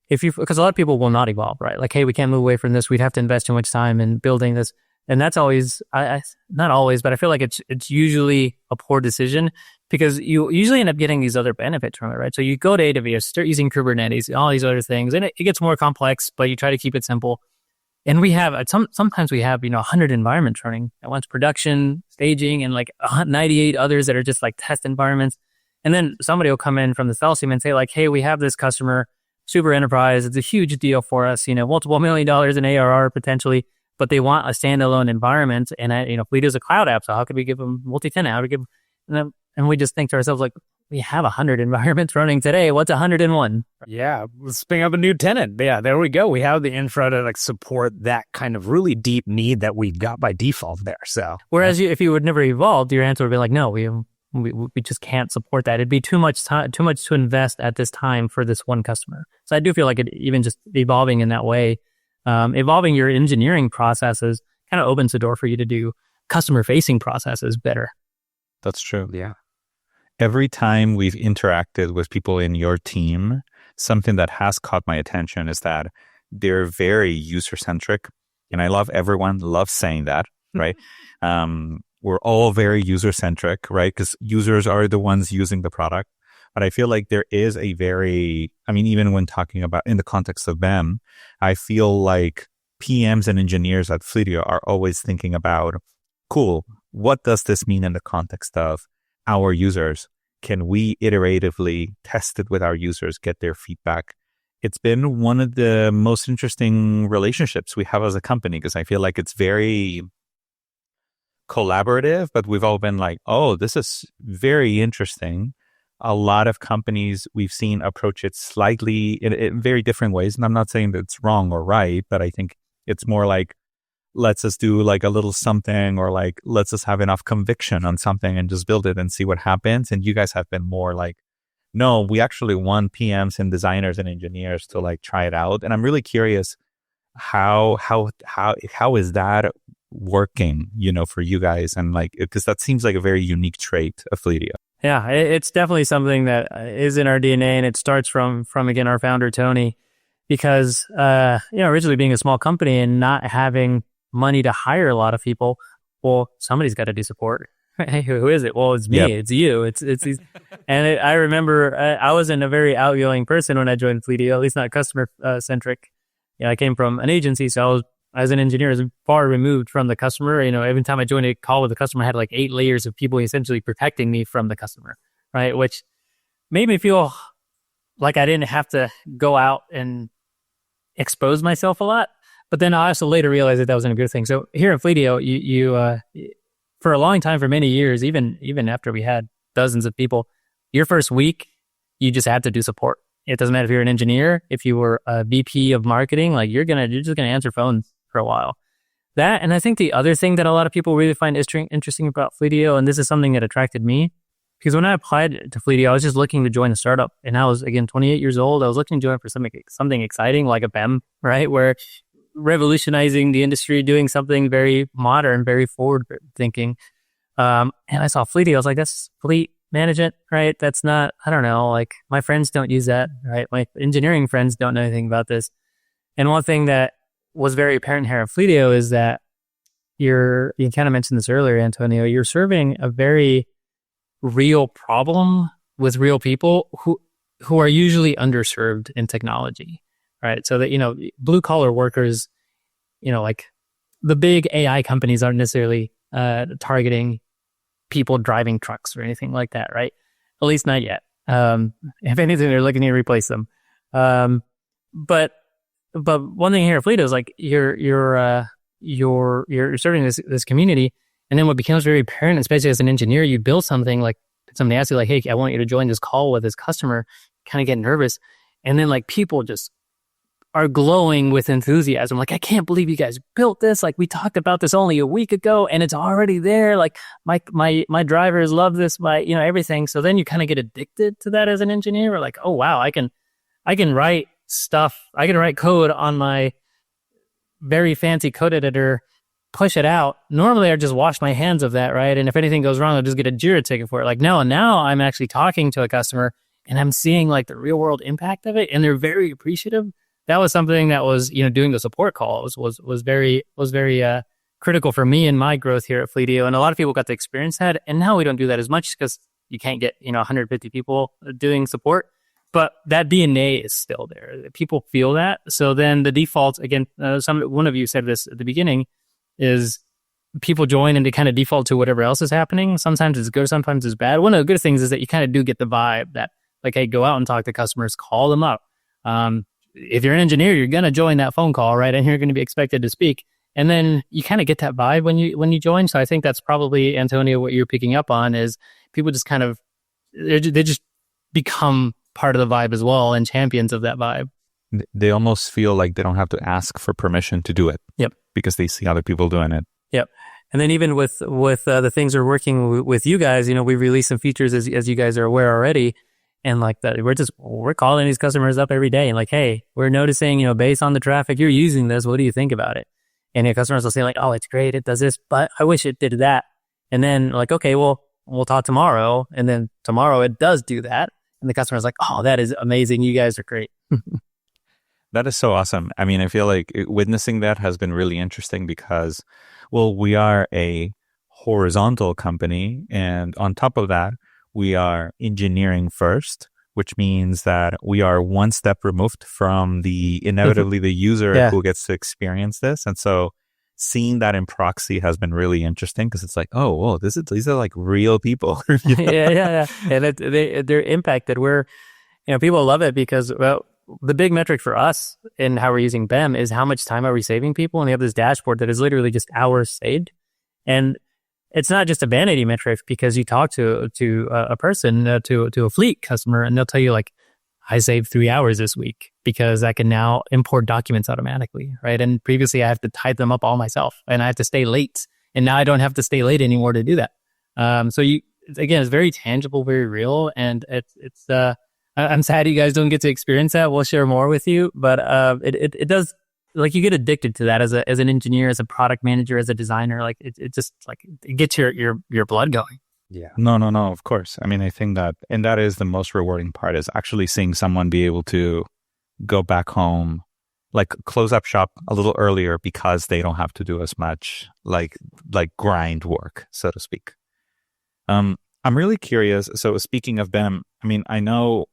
because a lot of people will not evolve, right? Like, hey, we can't move away from this. We'd have to invest too much time in building this. And that's always, not always, but I feel like it's usually a poor decision because you usually end up getting these other benefits from it, right? So you go to AWS, start using Kubernetes, all these other things, and it gets more complex, but you try to keep it simple. And we have, sometimes we have, 100 environments running at once, production, staging, and like 98 others that are just like test environments. And then somebody will come in from the sales team and say like, hey, we have this customer, super enterprise. It's a huge deal for us, multiple $1 million in ARR potentially. But they want a standalone environment, and Fleetio's a cloud app, so how could we give them multi-tenant? How do we give them, and we just think to ourselves like, we have 100 environments running today. What's 101? Yeah, let's bring up a new tenant. Yeah, there we go. We have the infra to like support that kind of really deep need that we got by default there. So whereas if you would never evolved, your answer would be like, no, we just can't support that. It'd be too much time, too much to invest at this time for this one customer. So I do feel like it even just evolving in that way. Evolving your engineering processes kind of opens the door for you to do customer-facing processes better. That's true. Yeah. Every time we've interacted with people in your team, something that has caught my attention is that they're very user-centric. And I love everyone loves saying that, right? We're all very user-centric, right? Because users are the ones using the product. But I feel like there is even when talking about in the context of BEM, I feel like PMs and engineers at Fleetio are always thinking about, cool, what does this mean in the context of our users? Can we iteratively test it with our users, get their feedback? It's been one of the most interesting relationships we have as a company because I feel like it's very collaborative, but we've all been like, oh, this is very interesting. A lot of companies we've seen approach it slightly in very different ways. And I'm not saying that it's wrong or right, but I think it's more like, let's just do like a little something or like, let's just have enough conviction on something and just build it and see what happens. And you guys have been more like, no, we actually want PMs and designers and engineers to like try it out. And I'm really curious how is that working, for you guys? And like, because that seems like a very unique trait of Fleetio. Yeah, it's definitely something that is in our DNA, and it starts from again, our founder, Tony, because, originally being a small company and not having money to hire a lot of people, well, somebody's got to do support. Hey, who is it? Well, it's me. Yep. It's you. It's and I remember I wasn't a very outgoing person when I joined Fleetio, at least not customer centric. I came from an agency, so I was, as an engineer, is far removed from the customer. Every time I joined a call with the customer, I had like 8 layers of people essentially protecting me from the customer, right? Which made me feel like I didn't have to go out and expose myself a lot. But then I also later realized that wasn't a good thing. So here at Fleetio, you for a long time, for many years, even after we had dozens of people, your first week, you just had to do support. It doesn't matter if you're an engineer, if you were a VP of marketing, like you're just gonna answer phones for a while. That, and I think the other thing that a lot of people really find interesting about Fleetio, and this is something that attracted me, because when I applied to Fleetio, I was just looking to join a startup, and I was, again, 28 years old. I was looking to join for something exciting, like a BEM, right? Where revolutionizing the industry, doing something very modern, very forward thinking. And I saw Fleetio. I was like, that's fleet management, right? That's not, I don't know, like my friends don't use that, right? My engineering friends don't know anything about this. And one thing that was very apparent here at Fleetio is that you kind of mentioned this earlier, Antonio, you're serving a very real problem with real people who are usually underserved in technology, right? So that, blue collar workers, like the big AI companies aren't necessarily targeting people driving trucks or anything like that, right? At least not yet. If anything, they're looking to replace them. But one thing here at Fleetio is like you're serving this community, and then what becomes very apparent, especially as an engineer, you build something like somebody asks you like, "Hey, I want you to join this call with this customer," kind of get nervous, and then like people just are glowing with enthusiasm. Like, I can't believe you guys built this. Like, we talked about this only a week ago and it's already there. Like my drivers love this, everything. So then you kind of get addicted to that as an engineer. We're like, oh wow, I can write stuff. I can write code on my very fancy code editor, push it out. Normally I just wash my hands of that, right? And if anything goes wrong, I'll just get a Jira ticket for it. Like, no, now I'm actually talking to a customer and I'm seeing like the real world impact of it. And they're very appreciative. That was something that was, doing the support calls was very critical for me in my growth here at Fleetio. And a lot of people got to experience that. And now we don't do that as much because you can't get, 150 people doing support. But that DNA is still there. People feel that. So then the default, again, one of you said this at the beginning, is people join and they kind of default to whatever else is happening. Sometimes it's good, sometimes it's bad. One of the good things is that you kind of do get the vibe that, like, hey, go out and talk to customers, call them up. If you're an engineer, you're going to join that phone call, right? And you're going to be expected to speak. And then you kind of get that vibe when you join. So I think that's probably, Antonio, what you're picking up on is people just kind of, they just become part of the vibe as well and champions of that vibe. They almost feel like they don't have to ask for permission to do it. Yep. Because they see other people doing it. Yep. And then even with the things we're working with you guys, we release some features as you guys are aware already. And like that, we're calling these customers up every day and like, hey, we're noticing, based on the traffic you're using this, what do you think about it? And your customers will say like, oh, it's great, it does this, but I wish it did that. And then like, okay, well, we'll talk tomorrow. And then tomorrow it does do that. And the customer's like, oh, that is amazing. You guys are great. That is so awesome. I mean, I feel like witnessing that has been really interesting because, well, we are a horizontal company. And on top of that, we are engineering first, which means that we are one step removed from inevitably the user who gets to experience this. And so seeing that in proxy has been really interesting because it's like, oh, whoa, these are like real people. Yeah. And they're impacted. People love it because, well, the big metric for us in how we're using BEM is how much time are we saving people? And they have this dashboard that is literally just hours saved. And it's not just a vanity metric because you talk to a person, to a fleet customer, and they'll tell you like, I saved 3 hours this week because I can now import documents automatically, right? And previously I have to type them up all myself and I have to stay late. And now I don't have to stay late anymore to do that. It's very tangible, very real. And I'm sad you guys don't get to experience that. We'll share more with you, but it does, like, you get addicted to that as an engineer, as a product manager, as a designer. Like it just like it gets your blood going. Yeah. No, of course. I mean, I think that is the most rewarding part is actually seeing someone be able to go back home, like close up shop a little earlier because they don't have to do as much like grind work, so to speak. I'm really curious. So speaking of BEM, I mean, I know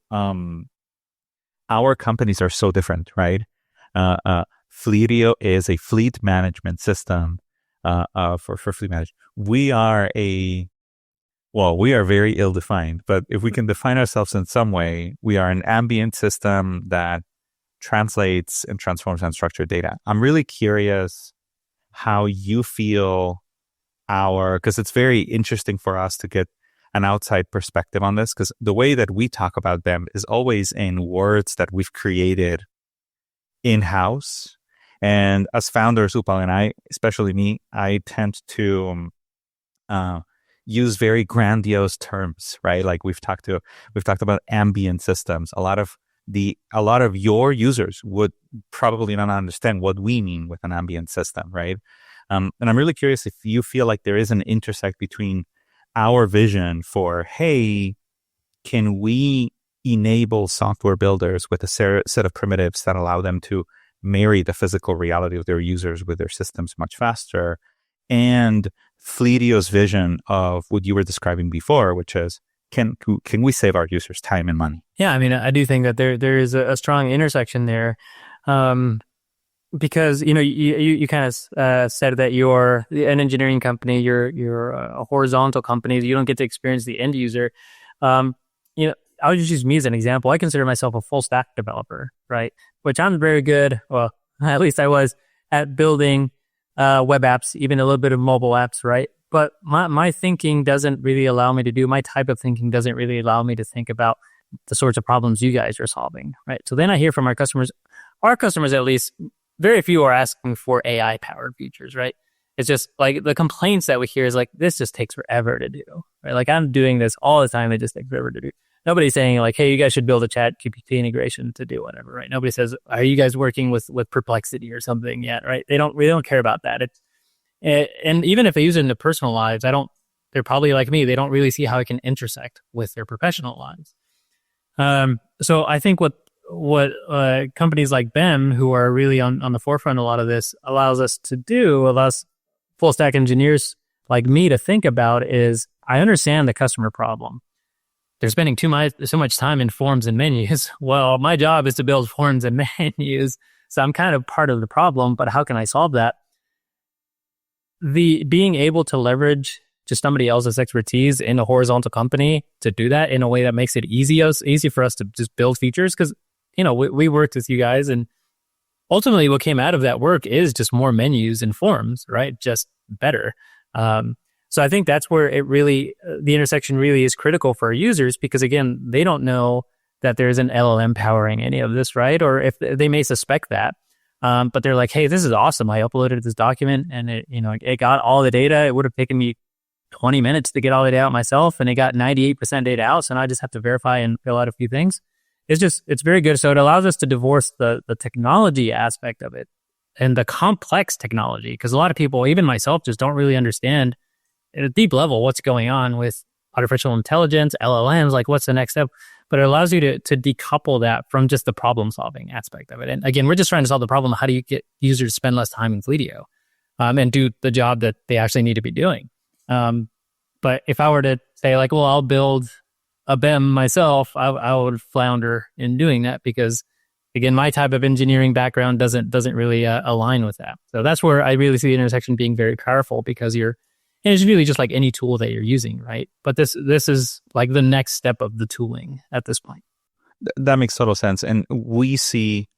our companies are so different, right? Fleetio is a fleet management system for fleet management. We are very ill-defined, but if we can define ourselves in some way, we are an ambient system that translates and transforms unstructured data. I'm really curious how you feel because it's very interesting for us to get an outside perspective on this, because the way that we talk about them is always in words that we've created in-house. And as founders, Upal and I, especially me, I tend to use very grandiose terms, right? Like we've talked about ambient systems. A lot of your users would probably not understand what we mean with an ambient system, right? And I'm really curious if you feel like there is an intersect between our vision for, hey, can we enable software builders with a set of primitives that allow them to marry the physical reality of their users with their systems much faster, and Fleetio's vision of what you were describing before, which is, can we save our users time and money? Yeah, I mean, I do think that there is a strong intersection there. because you kind of said that you're an engineering company, you're a horizontal company, you don't get to experience the end user. I'll just use me as an example. I consider myself a full stack developer, right? Which I'm very good. Well, at least I was at building web apps, even a little bit of mobile apps, right? But my thinking doesn't really allow me to do, my type of thinking doesn't really allow me to think about the sorts of problems you guys are solving, right? So then I hear from our customers at least, very few are asking for AI powered features, right? It's just like the complaints that we hear is like, this just takes forever to do, right? Like I'm doing this all the time. It just takes forever to do. Nobody's saying like, hey, you guys should build a chat GPT integration to do whatever, right? Nobody says, are you guys working with Perplexity or something yet, right? We don't care about that. And even if they use it in their personal lives, they're probably like me. They don't really see how it can intersect with their professional lives. So I think what companies like BEM, who are really on the forefront of a lot of this, allows full stack engineers like me to think about is, I understand the customer problem. They're spending so much time in forms and menus. Well, my job is to build forms and menus, so I'm kind of part of the problem, but how can I solve that? Being able to leverage just somebody else's expertise in a horizontal company to do that in a way that makes it easy for us to just build features, because we worked with you guys, and ultimately what came out of that work is just more menus and forms, right? Just better. So I think that's where the intersection really is critical for our users, because again, they don't know that there's an LLM powering any of this, right? Or if they may suspect that, but they're like, hey, this is awesome. I uploaded this document and it got all the data. It would have taken me 20 minutes to get all the data out myself, and it got 98% data out. So now I just have to verify and fill out a few things. It's very good. So it allows us to divorce the technology aspect of it and the complex technology, because a lot of people, even myself, just don't really understand at a deep level what's going on with artificial intelligence, LLMs, like what's the next step. But it allows you to decouple that from just the problem solving aspect of it. And again, we're just trying to solve the problem. How do you get users to spend less time in Fleetio and do the job that they actually need to be doing? But if I were to say like, well, I'll build a BEM myself, I would flounder in doing that, because again, my type of engineering background doesn't really align with that. So that's where I really see the intersection being very powerful, because it's really just like any tool that you're using, right? But this is like the next step of the tooling at this point. That makes total sense. And we see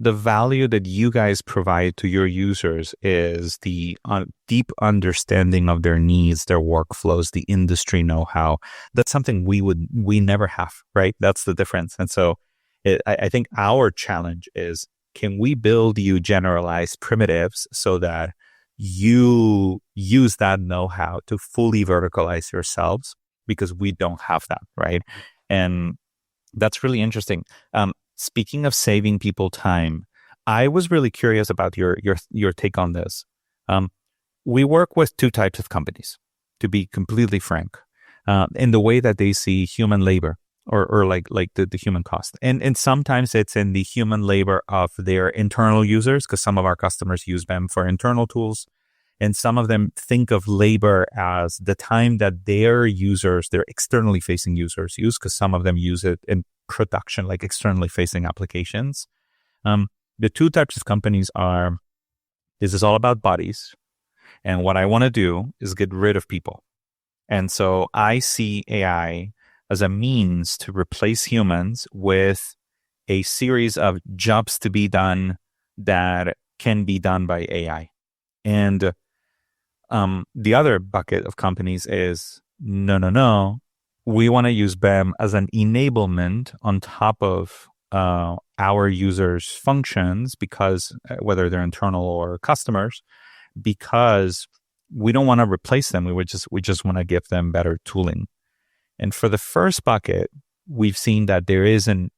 the value that you guys provide to your users is the deep understanding of their needs, their workflows, the industry know-how. That's something we never have, right? That's the difference. And so I think our challenge is, can we build you generalized primitives so that you use that know-how to fully verticalize yourselves, because we don't have that, right? And that's really interesting. Speaking of saving people time, I was really curious about your take on this. We work with two types of companies, to be completely frank, in the way that they see human labor or like the human cost. And sometimes it's in the human labor of their internal users, because some of our customers use them for internal tools. And some of them think of labor as the time that their externally facing users use, because some of them use it in production, like externally facing applications. The two types of companies are, this is all about bodies. And what I want to do is get rid of people. And so I see AI as a means to replace humans with a series of jobs to be done that can be done by AI. And the other bucket of companies is, no. We want to use BEM as an enablement on top of our users' functions, because whether they're internal or customers, because we don't want to replace them. We just want to give them better tooling. And for the first bucket, we've seen that there is a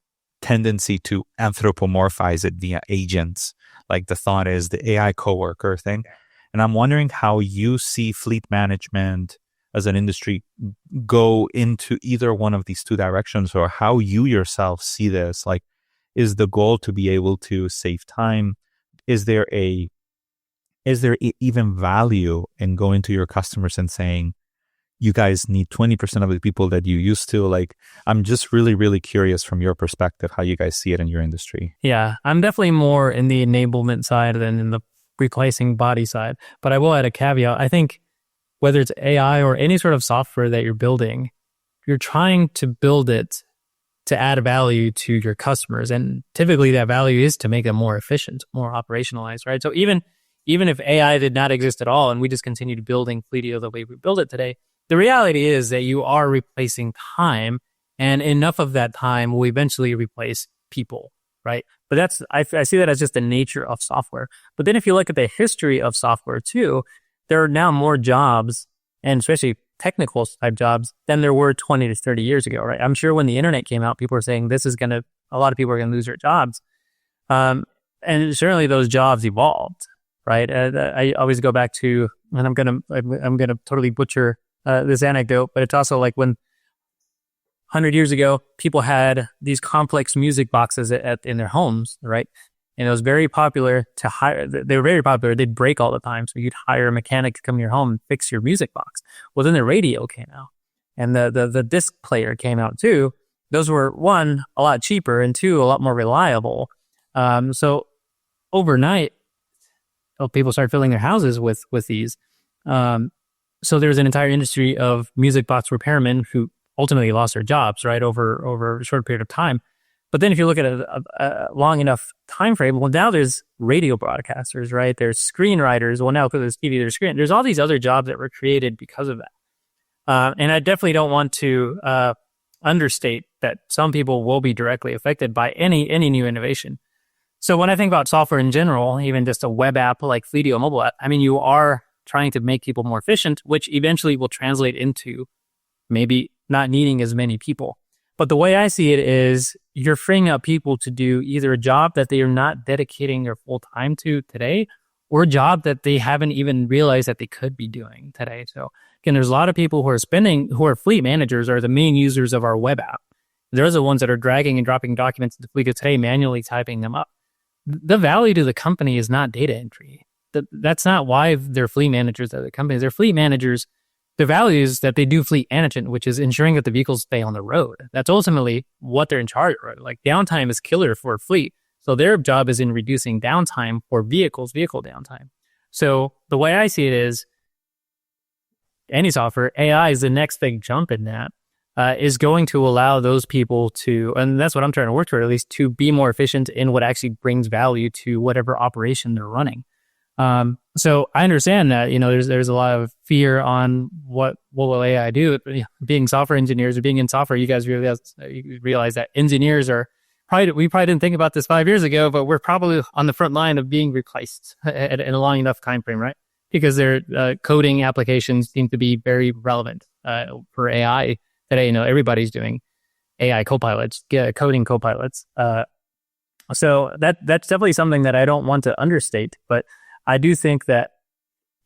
tendency to anthropomorphize it via agents. Like the thought is the AI coworker thing. And I'm wondering how you see fleet management as an industry go into either one of these two directions, or how you yourself see this. Like, is the goal to be able to save time? Is there even value in going to your customers and saying, you guys need 20% of the people that you used to. Like, I'm just really, really curious from your perspective, how you guys see it in your industry. Yeah, I'm definitely more in the enablement side than in the replacing body side. But I will add a caveat. I think whether it's AI or any sort of software that you're building, you're trying to build it to add value to your customers. And typically that value is to make them more efficient, more operationalized, right? So even if AI did not exist at all and we just continued building Fleetio the way we build it today, the reality is that you are replacing time, and enough of that time will eventually replace people, right? But I see that as just the nature of software. But then if you look at the history of software too, there are now more jobs, and especially technical type jobs, than there were 20 to 30 years ago, right? I'm sure when the internet came out, people were saying a lot of people are going to lose their jobs. And certainly those jobs evolved, right? I always go back to, and I'm gonna totally butcher this anecdote, but it's also like when 100 years ago, people had these complex music boxes in their homes, right? And it was very popular to hire. They were very popular. They'd break all the time. So you'd hire a mechanic to come to your home and fix your music box. Well, then the radio came out and the disc player came out too. Those were, one, a lot cheaper, and two, a lot more reliable. So overnight, people started filling their houses with these. So there was an entire industry of music box repairmen who ultimately lost their jobs, right, over a short period of time. But then if you look at a long enough time frame, well, now there's radio broadcasters, right? There's screenwriters. Well, now because there's TV, there's all these other jobs that were created because of that. And I definitely don't want to understate that some people will be directly affected by any new innovation. So when I think about software in general, even just a web app like Fleetio, mobile app, I mean, you are trying to make people more efficient, which eventually will translate into maybe not needing as many people. But the way I see it is you're freeing up people to do either a job that they are not dedicating their full time to today, or a job that they haven't even realized that they could be doing today. So again, there's a lot of people who are fleet managers, are the main users of our web app. They're the ones that are dragging and dropping documents into Fleetio today, manually typing them up. The value to the company is not data entry. That's not why they're fleet managers at the companies. They're fleet managers. The value is that they do fleet management, which is ensuring that the vehicles stay on the road. That's ultimately what they're in charge of. Like, downtime is killer for a fleet. So their job is in reducing downtime for vehicle downtime. So the way I see it is, any software, AI is the next big jump in that, is going to allow those people to, and that's what I'm trying to work toward, at least, to be more efficient in what actually brings value to whatever operation they're running. So I understand that, there's a lot of fear on what will AI do. Being software engineers or being in software, you guys realize that engineers we probably didn't think about this 5 years ago, but we're probably on the front line of being replaced in a long enough time frame, right? Because their coding applications seem to be very relevant for AI today. Everybody's doing AI copilots, coding copilots. So that's definitely something that I don't want to understate, but I do think that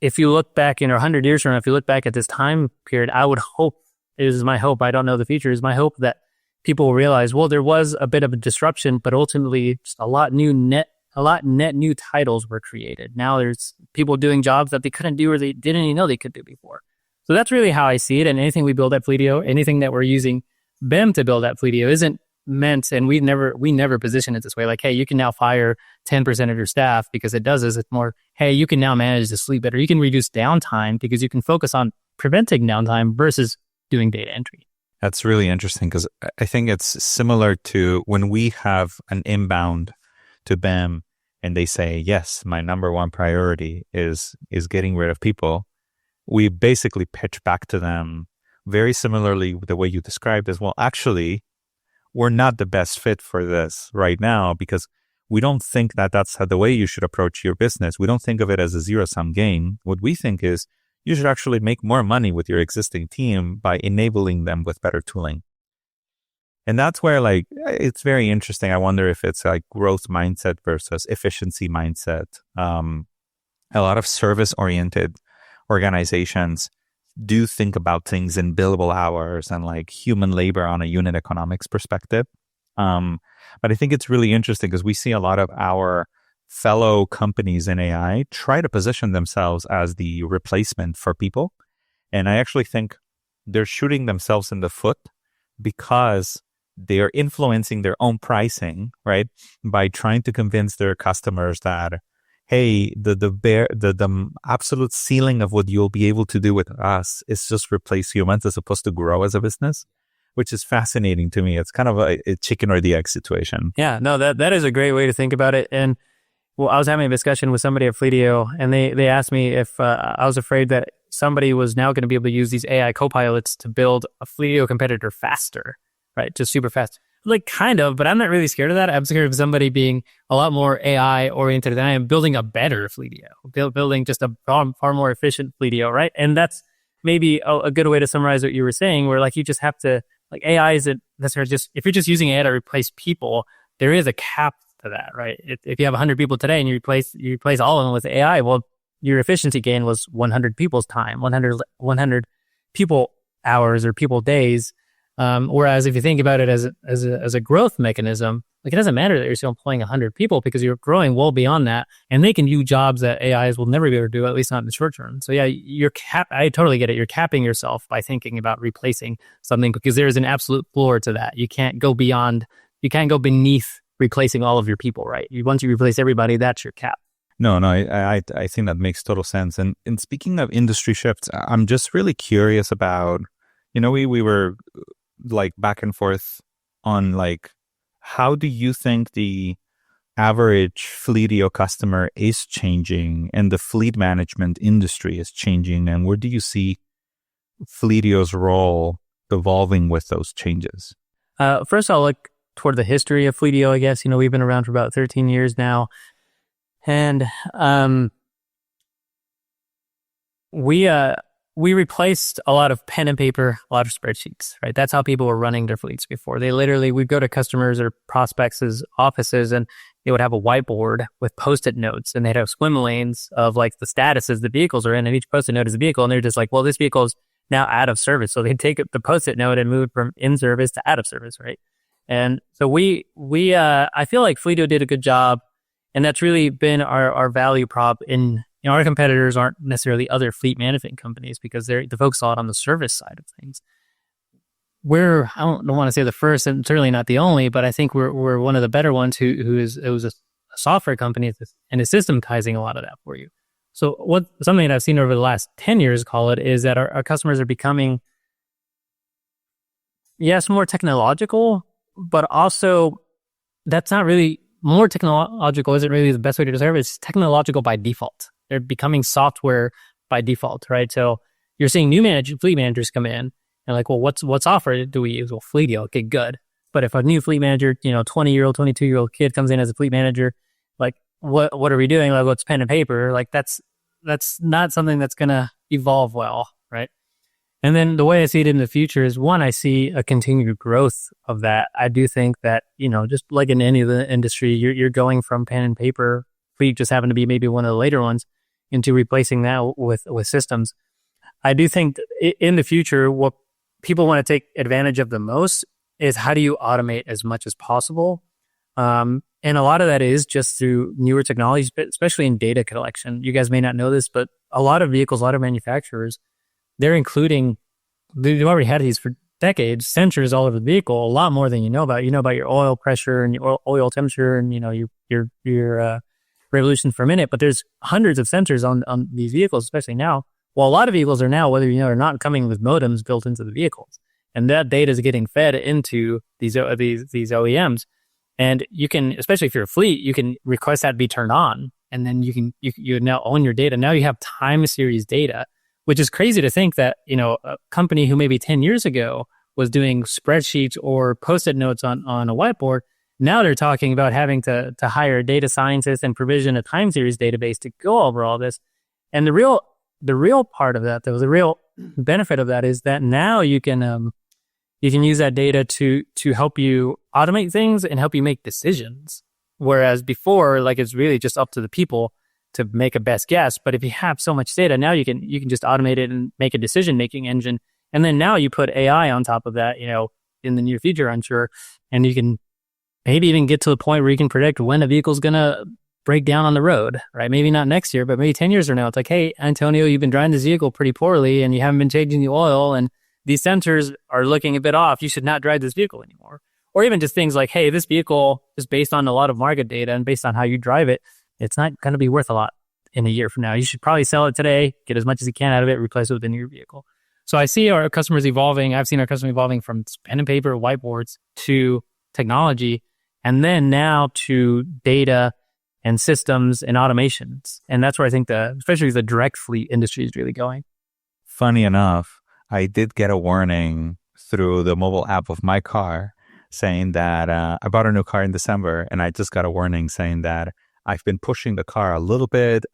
if you look back 100 years from now, if you look back at this time period, I would hope, it is my hope, I don't know the future, is my hope that people will realize, well, there was a bit of a disruption, but ultimately just a lot net new titles were created. Now there's people doing jobs that they couldn't do or they didn't even know they could do before. So that's really how I see it. And anything we build at Fleetio, anything that we're using BEM to build at Fleetio isn't meant, and we never position it this way, like, hey, you can now fire 10% of your staff, because it does is it's more, hey, you can now manage the sleep better. You can reduce downtime because you can focus on preventing downtime versus doing data entry. That's really interesting, because I think it's similar to when we have an inbound to BEM and they say, yes, my number one priority is getting rid of people. We basically pitch back to them very similarly the way you described as, well, actually, we're not the best fit for this right now, because we don't think that that's the way you should approach your business. We don't think of it as a zero-sum game. What we think is you should actually make more money with your existing team by enabling them with better tooling. And that's where, like, it's very interesting. I wonder if it's like growth mindset versus efficiency mindset. A lot of service-oriented organizations do think about things in billable hours and like human labor on a unit economics perspective. But I think it's really interesting because we see a lot of our fellow companies in AI try to position themselves as the replacement for people. And I actually think they're shooting themselves in the foot because they are influencing their own pricing, right? By trying to convince their customers that, hey, the absolute ceiling of what you'll be able to do with us is just replace humans as opposed to grow as a business, which is fascinating to me. It's kind of a chicken or the egg situation. Yeah, no, that is a great way to think about it. And well, I was having a discussion with somebody at Fleetio, and they asked me if I was afraid that somebody was now going to be able to use these AI copilots to build a Fleetio competitor faster, right? Just super fast. Like, kind of, but I'm not really scared of that. I'm scared of somebody being a lot more AI oriented than I am, building a better Fleetio, building just a far more efficient Fleetio, right? And that's maybe a good way to summarize what you were saying, where like you just have to, like, AI isn't necessarily just, if you're just using AI to replace people, there is a cap to that, right? If you have 100 people today and you replace all of them with AI, well, your efficiency gain was 100 people's time, 100 people hours or people days. Whereas if you think about it as a growth mechanism, like, it doesn't matter that you're still employing 100 people because you're growing well beyond that, and they can do jobs that AIs will never be able to do, at least not in the short term. So yeah, I totally get it. You're capping yourself by thinking about replacing something because there is an absolute floor to that. You can't go beneath replacing all of your people, right? Once you replace everybody, that's your cap. No, I think that makes total sense. And speaking of industry shifts, I'm just really curious about, we were like back and forth on like, how do you think the average Fleetio customer is changing and the fleet management industry is changing? And where do you see Fleetio's role evolving with those changes? First, I'll look toward the history of Fleetio, I guess. We've been around for about 13 years now. And we replaced a lot of pen and paper, a lot of spreadsheets, right? That's how people were running their fleets before. We'd go to customers or prospects' offices, and they would have a whiteboard with Post-it notes, and they'd have swim lanes of like the statuses the vehicles are in, and each Post-it note is a vehicle, and they're just like, well, this vehicle is now out of service. So they'd take the Post-it note and move it from in service to out of service, right? And so I feel like Fleetio did a good job, and that's really been our value prop in, our competitors aren't necessarily other fleet management companies because they focus a lot on the service side of things. I don't want to say the first and certainly not the only, but I think we're one of the better ones who is a software company and is systematizing a lot of that for you. So something that I've seen over the last 10 years, call it, is that our customers are becoming, yes, more technological, but also that's not really, more technological isn't really the best way to describe it. It's technological by default. They're becoming software by default, right? So you're seeing new fleet managers come in and like, well, what software do we use? Well, Fleetio. Okay, good. But if a new fleet manager, 20-year-old, 22-year-old kid comes in as a fleet manager, like, what are we doing? Like, what's pen and paper? Like, that's not something that's going to evolve well, right? And then the way I see it in the future is, one, I see a continued growth of that. I do think that, just like in any of the industry, you're going from pen and paper, fleet just happen to be maybe one of the later ones, into replacing that with systems. I do think in the future, what people want to take advantage of the most is how do you automate as much as possible? And a lot of that is just through newer technologies, especially in data collection. You guys may not know this, but a lot of vehicles, a lot of manufacturers, they've already had these for decades, sensors all over the vehicle, a lot more than you know about. You know about your oil pressure and your oil temperature and, your revolution per minute, but there's hundreds of sensors on these vehicles, especially now. Well, a lot of vehicles are now, whether you know or not, coming with modems built into the vehicles. And that data is getting fed into these OEMs. And you can, especially if you're a fleet, you can request that be turned on. And then you now own your data. Now you have time series data, which is crazy to think that, a company who maybe 10 years ago was doing spreadsheets or Post-it notes on a whiteboard. Now they're talking about having to hire data scientists and provision a time series database to go over all this. And the real part of that, though, the real benefit of that is that now you can use that data to help you automate things and help you make decisions. Whereas before, like, it's really just up to the people to make a best guess. But if you have so much data, now you can just automate it and make a decision-making engine. And then now you put AI on top of that, in the near future, I'm sure. And you can maybe even get to the point where you can predict when a vehicle's going to break down on the road, right? Maybe not next year, but maybe 10 years from now. It's like, hey, Antonio, you've been driving this vehicle pretty poorly and you haven't been changing the oil. And these sensors are looking a bit off. You should not drive this vehicle anymore. Or even just things like, hey, this vehicle is based on a lot of market data and based on how you drive it, it's not going to be worth a lot in a year from now. You should probably sell it today, get as much as you can out of it, replace it with a new vehicle. So I see our customers evolving. I've seen our customers evolving from pen and paper, whiteboards to technology, and then now to data and systems and automations. And that's where I think especially the direct fleet industry is really going. Funny enough, I did get a warning through the mobile app of my car saying that I bought a new car in December, and I just got a warning saying that I've been pushing the car a little bit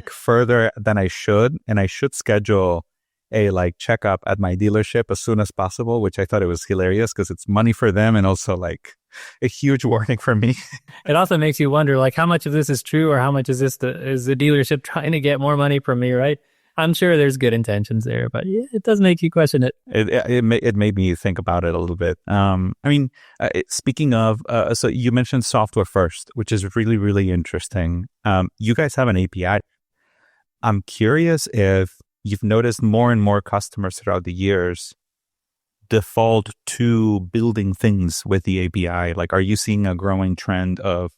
further than I should, and I should schedule a checkup at my dealership as soon as possible, which I thought it was hilarious because it's money for them and also a huge warning for me. It also makes you wonder how much of this is true or how much is the dealership trying to get more money from me, right? I'm sure there's good intentions there, but yeah, it does make you question it. It made me think about it a little bit. Speaking of, so you mentioned software first, which is really, really interesting. You guys have an API. I'm curious if you've noticed more and more customers throughout the years default to building things with the API. Are you seeing a growing trend of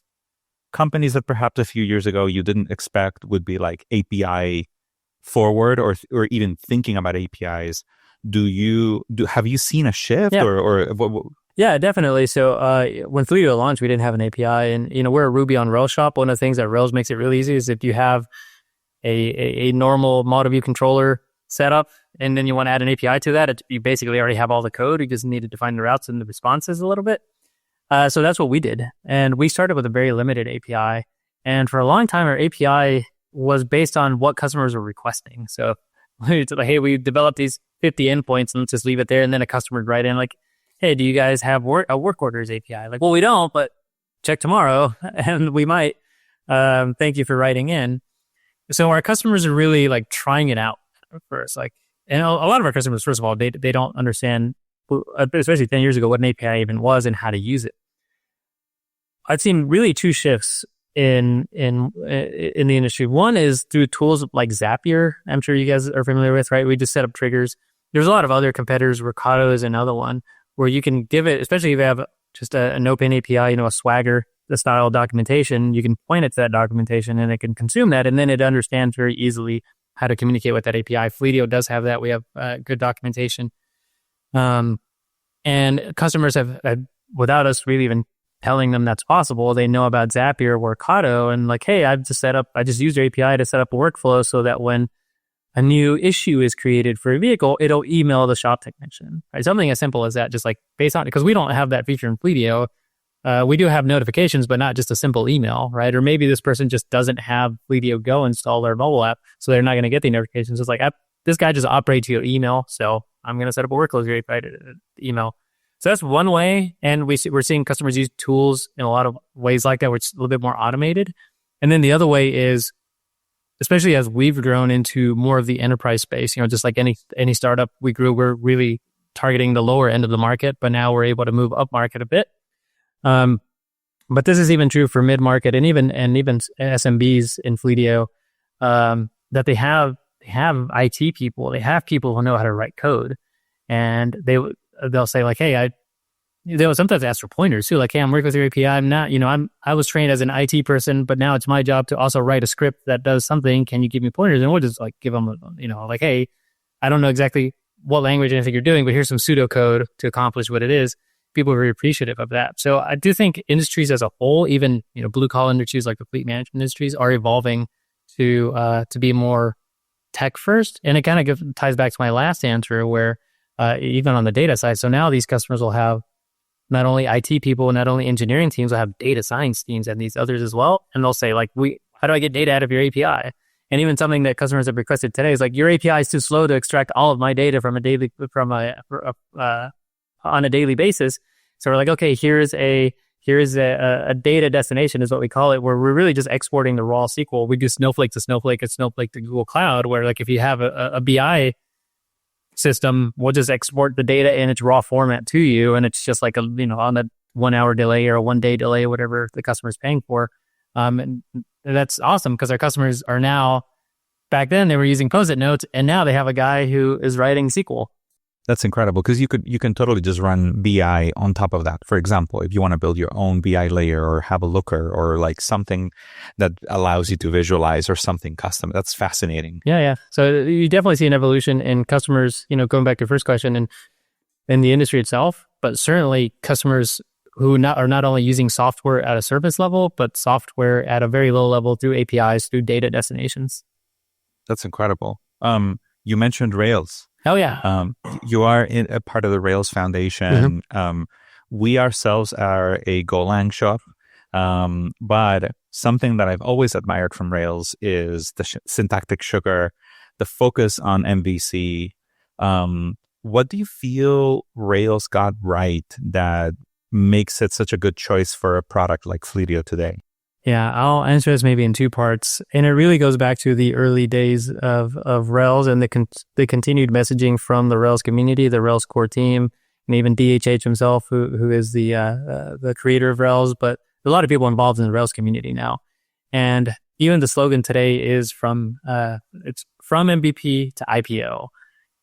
companies that perhaps a few years ago you didn't expect would be API forward or even thinking about APIs? Have you seen a shift? Yeah. Yeah, definitely. So when Fleetio launched, we didn't have an API, and we're a Ruby on Rails shop. One of the things that Rails makes it really easy is if you have a normal model view controller setup, and then you want to add an API to that, you basically already have all the code. You just need to define the routes and the responses a little bit. So that's what we did, and we started with a very limited API. And for a long time, our API was based on what customers were requesting. So it's hey, we developed these 50 endpoints, and let's just leave it there. And then a customer would write in hey, do you guys have a work orders API? Well, we don't, but check tomorrow, and we might. Thank you for writing in. So our customers are really trying it out first. And a lot of our customers, first of all, they don't understand, especially 10 years ago, what an API even was and how to use it. I've seen really two shifts in the industry. One is through tools like Zapier. I'm sure you guys are familiar with, right? We just set up triggers. There's a lot of other competitors. Ricardo is another one where you can give it, especially if you have just an open API, a Swagger the style documentation, you can point it to that documentation and it can consume that, and then it understands very easily how to communicate with that API. Fleetio does have that. We have good documentation. And customers have, without us really even telling them that's possible, they know about Zapier or Ricardo, and hey, I just used your API to set up a workflow so that when a new issue is created for a vehicle, it'll email the shop technician, right? Something as simple as that, just based on, because we don't have that feature in Fleetio. We do have notifications, but not just a simple email, right? Or maybe this person just doesn't have Fleetio Go installed their mobile app, so they're not going to get the notifications. It's this guy just operates your email, so I'm going to set up a workload here by email. So that's one way, and we're seeing customers use tools in a lot of ways like that, where it's a little bit more automated. And then the other way is, especially as we've grown into more of the enterprise space, just like any startup we grew, we're really targeting the lower end of the market, but now we're able to move up market a bit. But this is even true for mid-market and even SMBs in Fleetio, that they have IT people, they have people who know how to write code, and they'll say hey, they'll sometimes ask for pointers too, hey, I'm working with your API. I'm not, I was trained as an IT person, but now it's my job to also write a script that does something. Can you give me pointers? And we'll just give them, hey, I don't know exactly what language anything you're doing, but here's some pseudocode to accomplish what it is. People are very appreciative of that. So I do think industries as a whole, even blue collar industries like the fleet management industries, are evolving to be more tech first. And it kind of ties back to my last answer, where even on the data side, so now these customers will have not only IT people, not only engineering teams, will have data science teams and these others as well. And they'll say how do I get data out of your API? And even something that customers have requested today is your API is too slow to extract all of my data on a daily basis. So we're okay, here's a data destination is what we call it, where we're really just exporting the raw SQL. We do Snowflake to Snowflake and Snowflake to Google Cloud, where if you have a BI system, we'll just export the data in its raw format to you, and it's just on a 1 hour delay or a 1 day delay, whatever the customer's paying for. And that's awesome because our customers are now, back then they were using Post-it notes, and now they have a guy who is writing SQL. That's incredible because you can totally just run BI on top of that. For example, if you want to build your own BI layer or have a looker or like something that allows you to visualize or something custom, that's fascinating. Yeah. So you definitely see an evolution in customers, going back to your first question, and in the industry itself, but certainly customers who are not only using software at a surface level, but software at a very low level through APIs, through data destinations. That's incredible. You mentioned Rails. Oh yeah. You are a part of the Rails Foundation. We ourselves are a Golang shop, but something that I've always admired from Rails is the syntactic sugar, the focus on MVC. What do you feel Rails got right that makes it such a good choice for a product like Fleetio today? Yeah, I'll answer this maybe in two parts. And it really goes back to the early days of Rails and the continued messaging from the Rails community, the Rails core team, and even DHH himself, who is the creator of Rails. But a lot of people involved in the Rails community now. And even the slogan today is it's from MVP to IPO.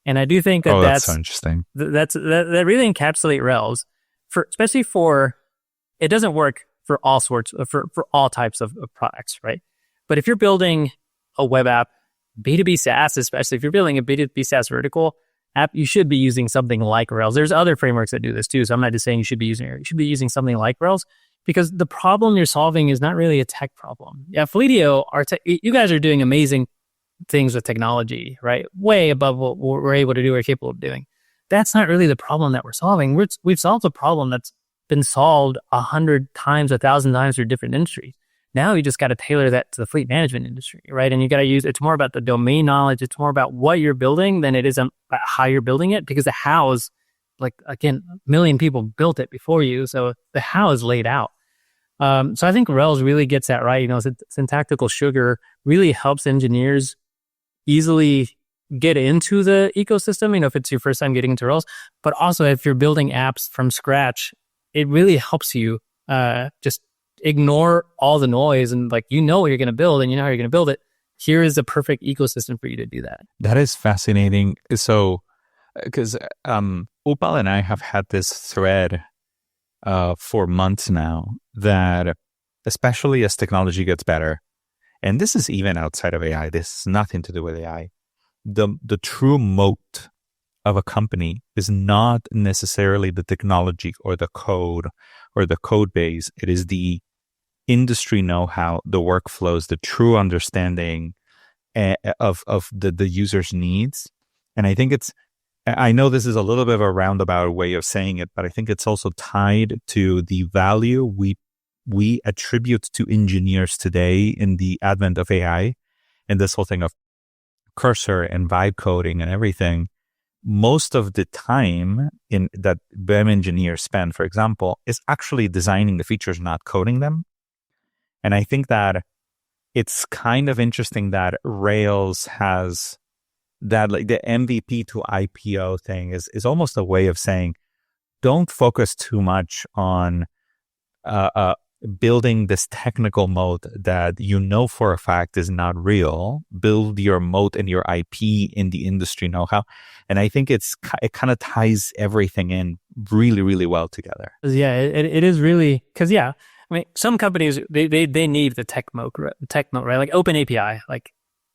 And I do think that's so interesting. That really encapsulate Rails, especially for, it doesn't work for all sorts for all types of products, right? But if you're building a web app, B2B SaaS, especially if you're building a B2B SaaS vertical app, you should be using something like Rails. There's other frameworks that do this too. So I'm not just saying you should be using something like Rails, because the problem you're solving is not really a tech problem. Yeah, Fleetio, you guys are doing amazing things with technology, right? Way above what we're able to do or capable of doing. That's not really the problem that we're solving. We've solved a problem that's been solved 100 times, 1,000 times through different industries. Now you just got to tailor that to the fleet management industry, right? And you got to it's more about the domain knowledge. It's more about what you're building than it is about how you're building it, because the how is, like, again, a million people built it before you. So the how is laid out. So I think Rails really gets that right. Syntactical sugar really helps engineers easily get into the ecosystem, if it's your first time getting into Rails. But also if you're building apps from scratch, it really helps you just ignore all the noise and what you're going to build and you know how you're going to build it. Here is the perfect ecosystem for you to do that. That is fascinating. So, because Upal and I have had this thread for months now that, especially as technology gets better, and this is even outside of AI, this is nothing to do with AI, the true moat of a company is not necessarily the technology or the code or the code base. It is the industry know-how, the workflows, the true understanding of the user's needs. And I think I know this is a little bit of a roundabout way of saying it, but I think it's also tied to the value we attribute to engineers today in the advent of AI and this whole thing of cursor and vibe coding and everything. Most of the time that BEM engineers spend, for example, is actually designing the features, not coding them. And I think that it's kind of interesting that Rails has that, like the MVP to IPO thing is almost a way of saying, don't focus too much on building this technical moat that for a fact is not real. Build your moat and your IP in the industry know-how. And I think it kind of ties everything in really, really well together. Yeah, it is really, because some companies, they need the tech moat, right? Like OpenAPI,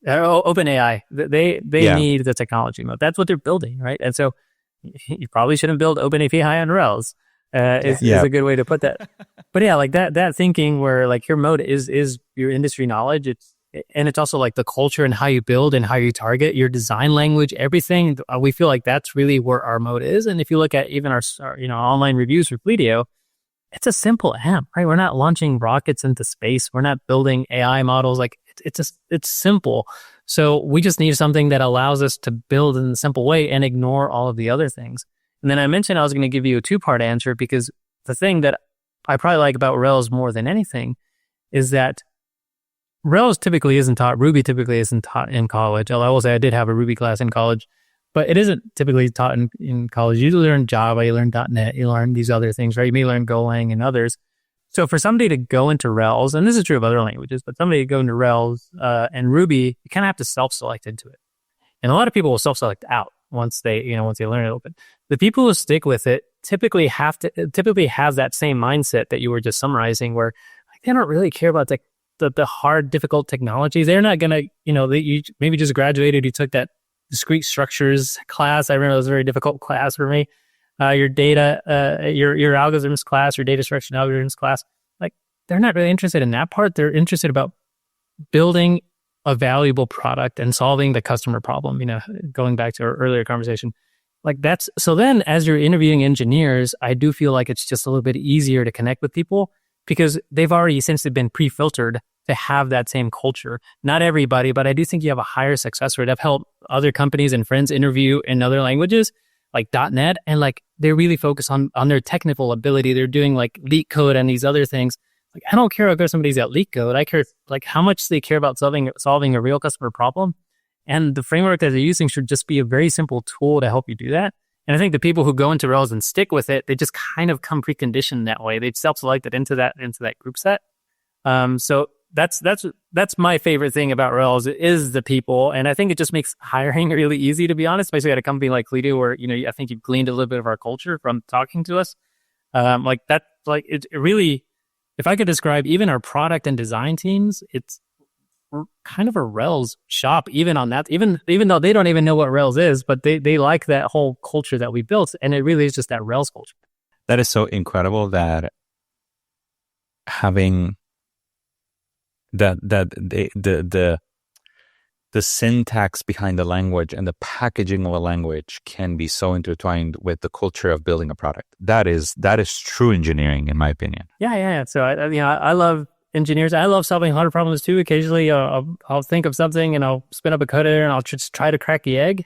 OpenAI, they need the technology moat. That's what they're building, right? And so you probably shouldn't build OpenAPI on Rails. Is a good way to put that. But that thinking where your moat is your industry knowledge. It's also the culture and how you build and how you target your design language, everything. We feel like that's really where our moat is. And if you look at even our online reviews for Fleetio, it's a simple app, right? We're not launching rockets into space. We're not building AI models. It's simple. So we just need something that allows us to build in a simple way and ignore all of the other things. And then I mentioned I was going to give you a two-part answer, because the thing that I probably like about Rails more than anything is that Rails typically isn't taught, Ruby typically isn't taught in college. I will say I did have a Ruby class in college, but it isn't typically taught in college. You learn Java, you learn .NET, you learn these other things, right? You may learn Golang and others. So for somebody to go into Rails, and this is true of other languages, but somebody to go into Rails and Ruby, you kind of have to self-select into it. And a lot of people will self-select out, once they learn it a little bit. The people who stick with it typically have that same mindset that you were just summarizing, where like, they don't really care about the hard, difficult technologies. They're not gonna, you maybe just graduated, you took that discrete structures class. I remember it was a very difficult class for me. Your data, your algorithms class, your data structure and algorithms class. Like, they're not really interested in that part. They're interested about building a valuable product and solving the customer problem, going back to our earlier conversation. Like so then as you're interviewing engineers, I do feel like it's just a little bit easier to connect with people because they've already essentially been pre-filtered to have that same culture. Not everybody, but I do think you have a higher success rate. I've helped other companies and friends interview in other languages like .NET, and like they really focus on their technical ability. They're doing like leak code and these other things. Like, I don't care if somebody's at leak code. I care like how much they care about solving a real customer problem. And the framework that they're using should just be a very simple tool to help you do that. And I think the people who go into Rails and stick with it, they just kind of come preconditioned that way. They self-selected into that group set. So that's my favorite thing about Rails is the people. And I think it just makes hiring really easy, to be honest, especially at a company like Fleetio where, I think you've gleaned a little bit of our culture from talking to us. Like that, like it really, if I could describe even our product and design teams, it's kind of a Rails shop, even on that, even though they don't even know what Rails is, but they like that whole culture that we built. And it really is just that Rails culture. That is so incredible that having the syntax behind the language and the packaging of a language can be so intertwined with the culture of building a product. That is true engineering, in my opinion. Yeah. So I love engineers. I love solving hard problems too. Occasionally, I'll think of something and I'll spin up a code editor and I'll just try to crack the egg.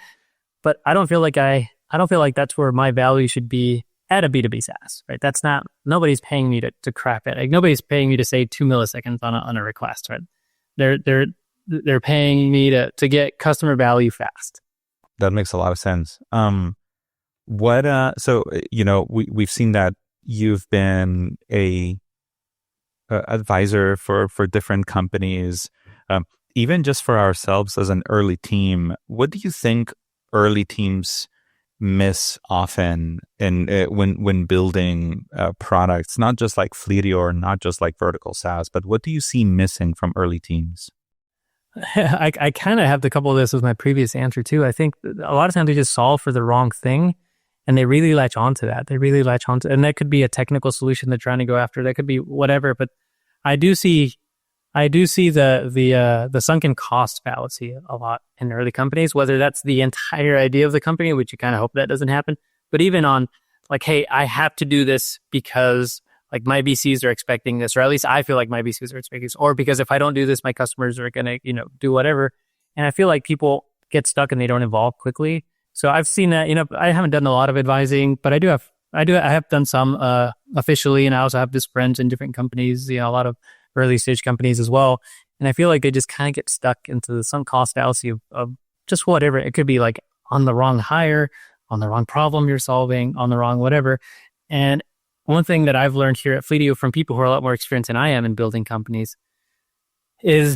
But I don't feel like that's where my value should be at a B2B SaaS, right? That's not, nobody's paying me to crack it. Like, nobody's paying me to say 2 milliseconds on a request, right? They're paying me to get customer value fast. That makes a lot of sense. We've seen that you've been a advisor for different companies, even just for ourselves as an early team. What do you think early teams miss often when building products, not just like Fleetio or not just like vertical SaaS, but what do you see missing from early teams? I kind of have to couple this with my previous answer too. I think a lot of times they just solve for the wrong thing and they really latch onto that. And that could be a technical solution they're trying to go after. That could be whatever, but I do see the sunken cost fallacy a lot in early companies, whether that's the entire idea of the company, which you kind of hope that doesn't happen, but even on like, hey, I have to do this because like my VCs are expecting this, or at least I feel like my VCs are expecting this, or because if I don't do this, my customers are going to, do whatever. And I feel like people get stuck and they don't evolve quickly. So I've seen that, I haven't done a lot of advising, but I have done some officially, and I also have just friends in different companies, a lot of early stage companies as well. And I feel like they just kind of get stuck into the sunk cost fallacy of just whatever. It could be like on the wrong hire, on the wrong problem you're solving, on the wrong whatever. And one thing that I've learned here at Fleetio from people who are a lot more experienced than I am in building companies is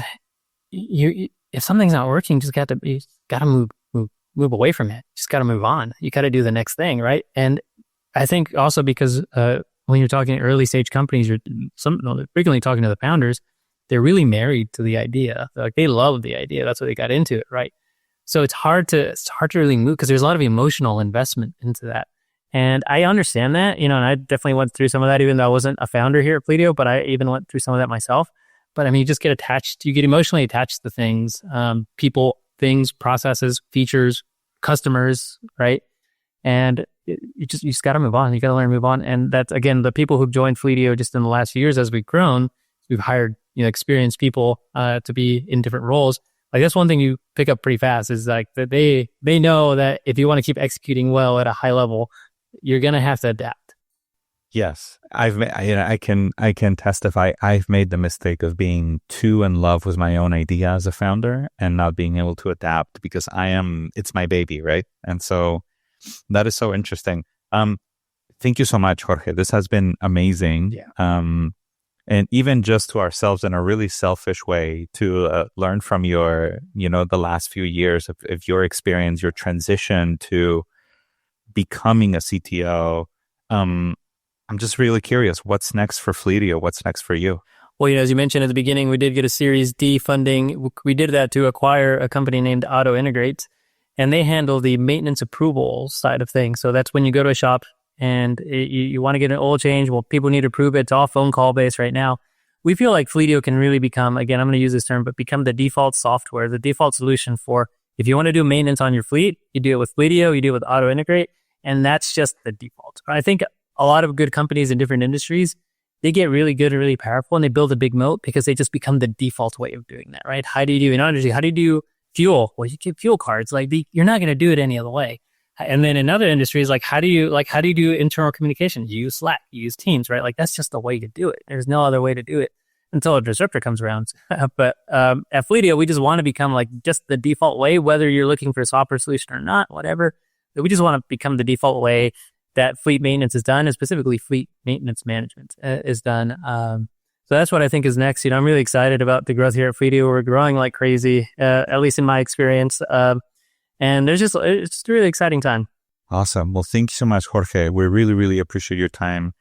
if something's not working, you got to move away from it. Just got to move on. You got to do the next thing, right? And I think also because when you're talking early stage companies, you're frequently talking to the founders. They're really married to the idea. Like, they love the idea. That's why they got into it, right? So it's hard to really move because there's a lot of emotional investment into that. And I understand that, and I definitely went through some of that, even though I wasn't a founder here at Fleetio, but I even went through some of that myself. But I mean, you get emotionally attached to things, people, things, processes, features, customers, right? And you just got to move on. You got to learn to move on. And that's, again, the people who've joined Fleetio just in the last few years as we've grown, we've hired, experienced people to be in different roles. Like, that's one thing you pick up pretty fast is like that they know that if you want to keep executing well at a high level, you're going to have to adapt. Yes. I can testify. I've made the mistake of being too in love with my own idea as a founder and not being able to adapt because it's my baby, right? And so that is so interesting. Thank you so much, Jorge. This has been amazing. Yeah. and even just to ourselves in a really selfish way to learn from your, the last few years of your experience, your transition to becoming a CTO. I'm just really curious, what's next for Fleetio? What's next for you? Well, as you mentioned at the beginning, we did get a Series D funding. We did that to acquire a company named Auto Integrate, and they handle the maintenance approval side of things. So that's when you go to a shop and you want to get an oil change. Well, people need to approve it. It's all phone call based right now. We feel like Fleetio can really become, again, I'm going to use this term, but become the default software, the default solution for if you want to do maintenance on your fleet, you do it with Fleetio, you do it with Auto Integrate, and that's just the default. I think a lot of good companies in different industries, they get really good and really powerful, and they build a big moat because they just become the default way of doing that, right? How do you do in energy? How do you do fuel? Well, you get fuel cards. You're not going to do it any other way. And then in other industries, how do you do internal communication? You use Slack, you use Teams, right? That's just the way to do it. There's no other way to do it until a disruptor comes around. But at Fleetio, we just want to become just the default way, whether you're looking for a software solution or not, whatever. We just want to become the default way that fleet maintenance is done, and specifically fleet maintenance management is done. So that's what I think is next. I'm really excited about the growth here at Fleetio. We're growing like crazy, at least in my experience. And it's just a really exciting time. Awesome. Well, thank you so much, Jorge. We really, really appreciate your time.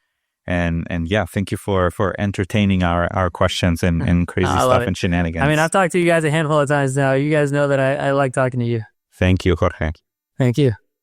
And yeah, thank you for entertaining our questions and crazy stuff and shenanigans. I've talked to you guys a handful of times now. You guys know that I like talking to you. Thank you, Jorge. Thank you.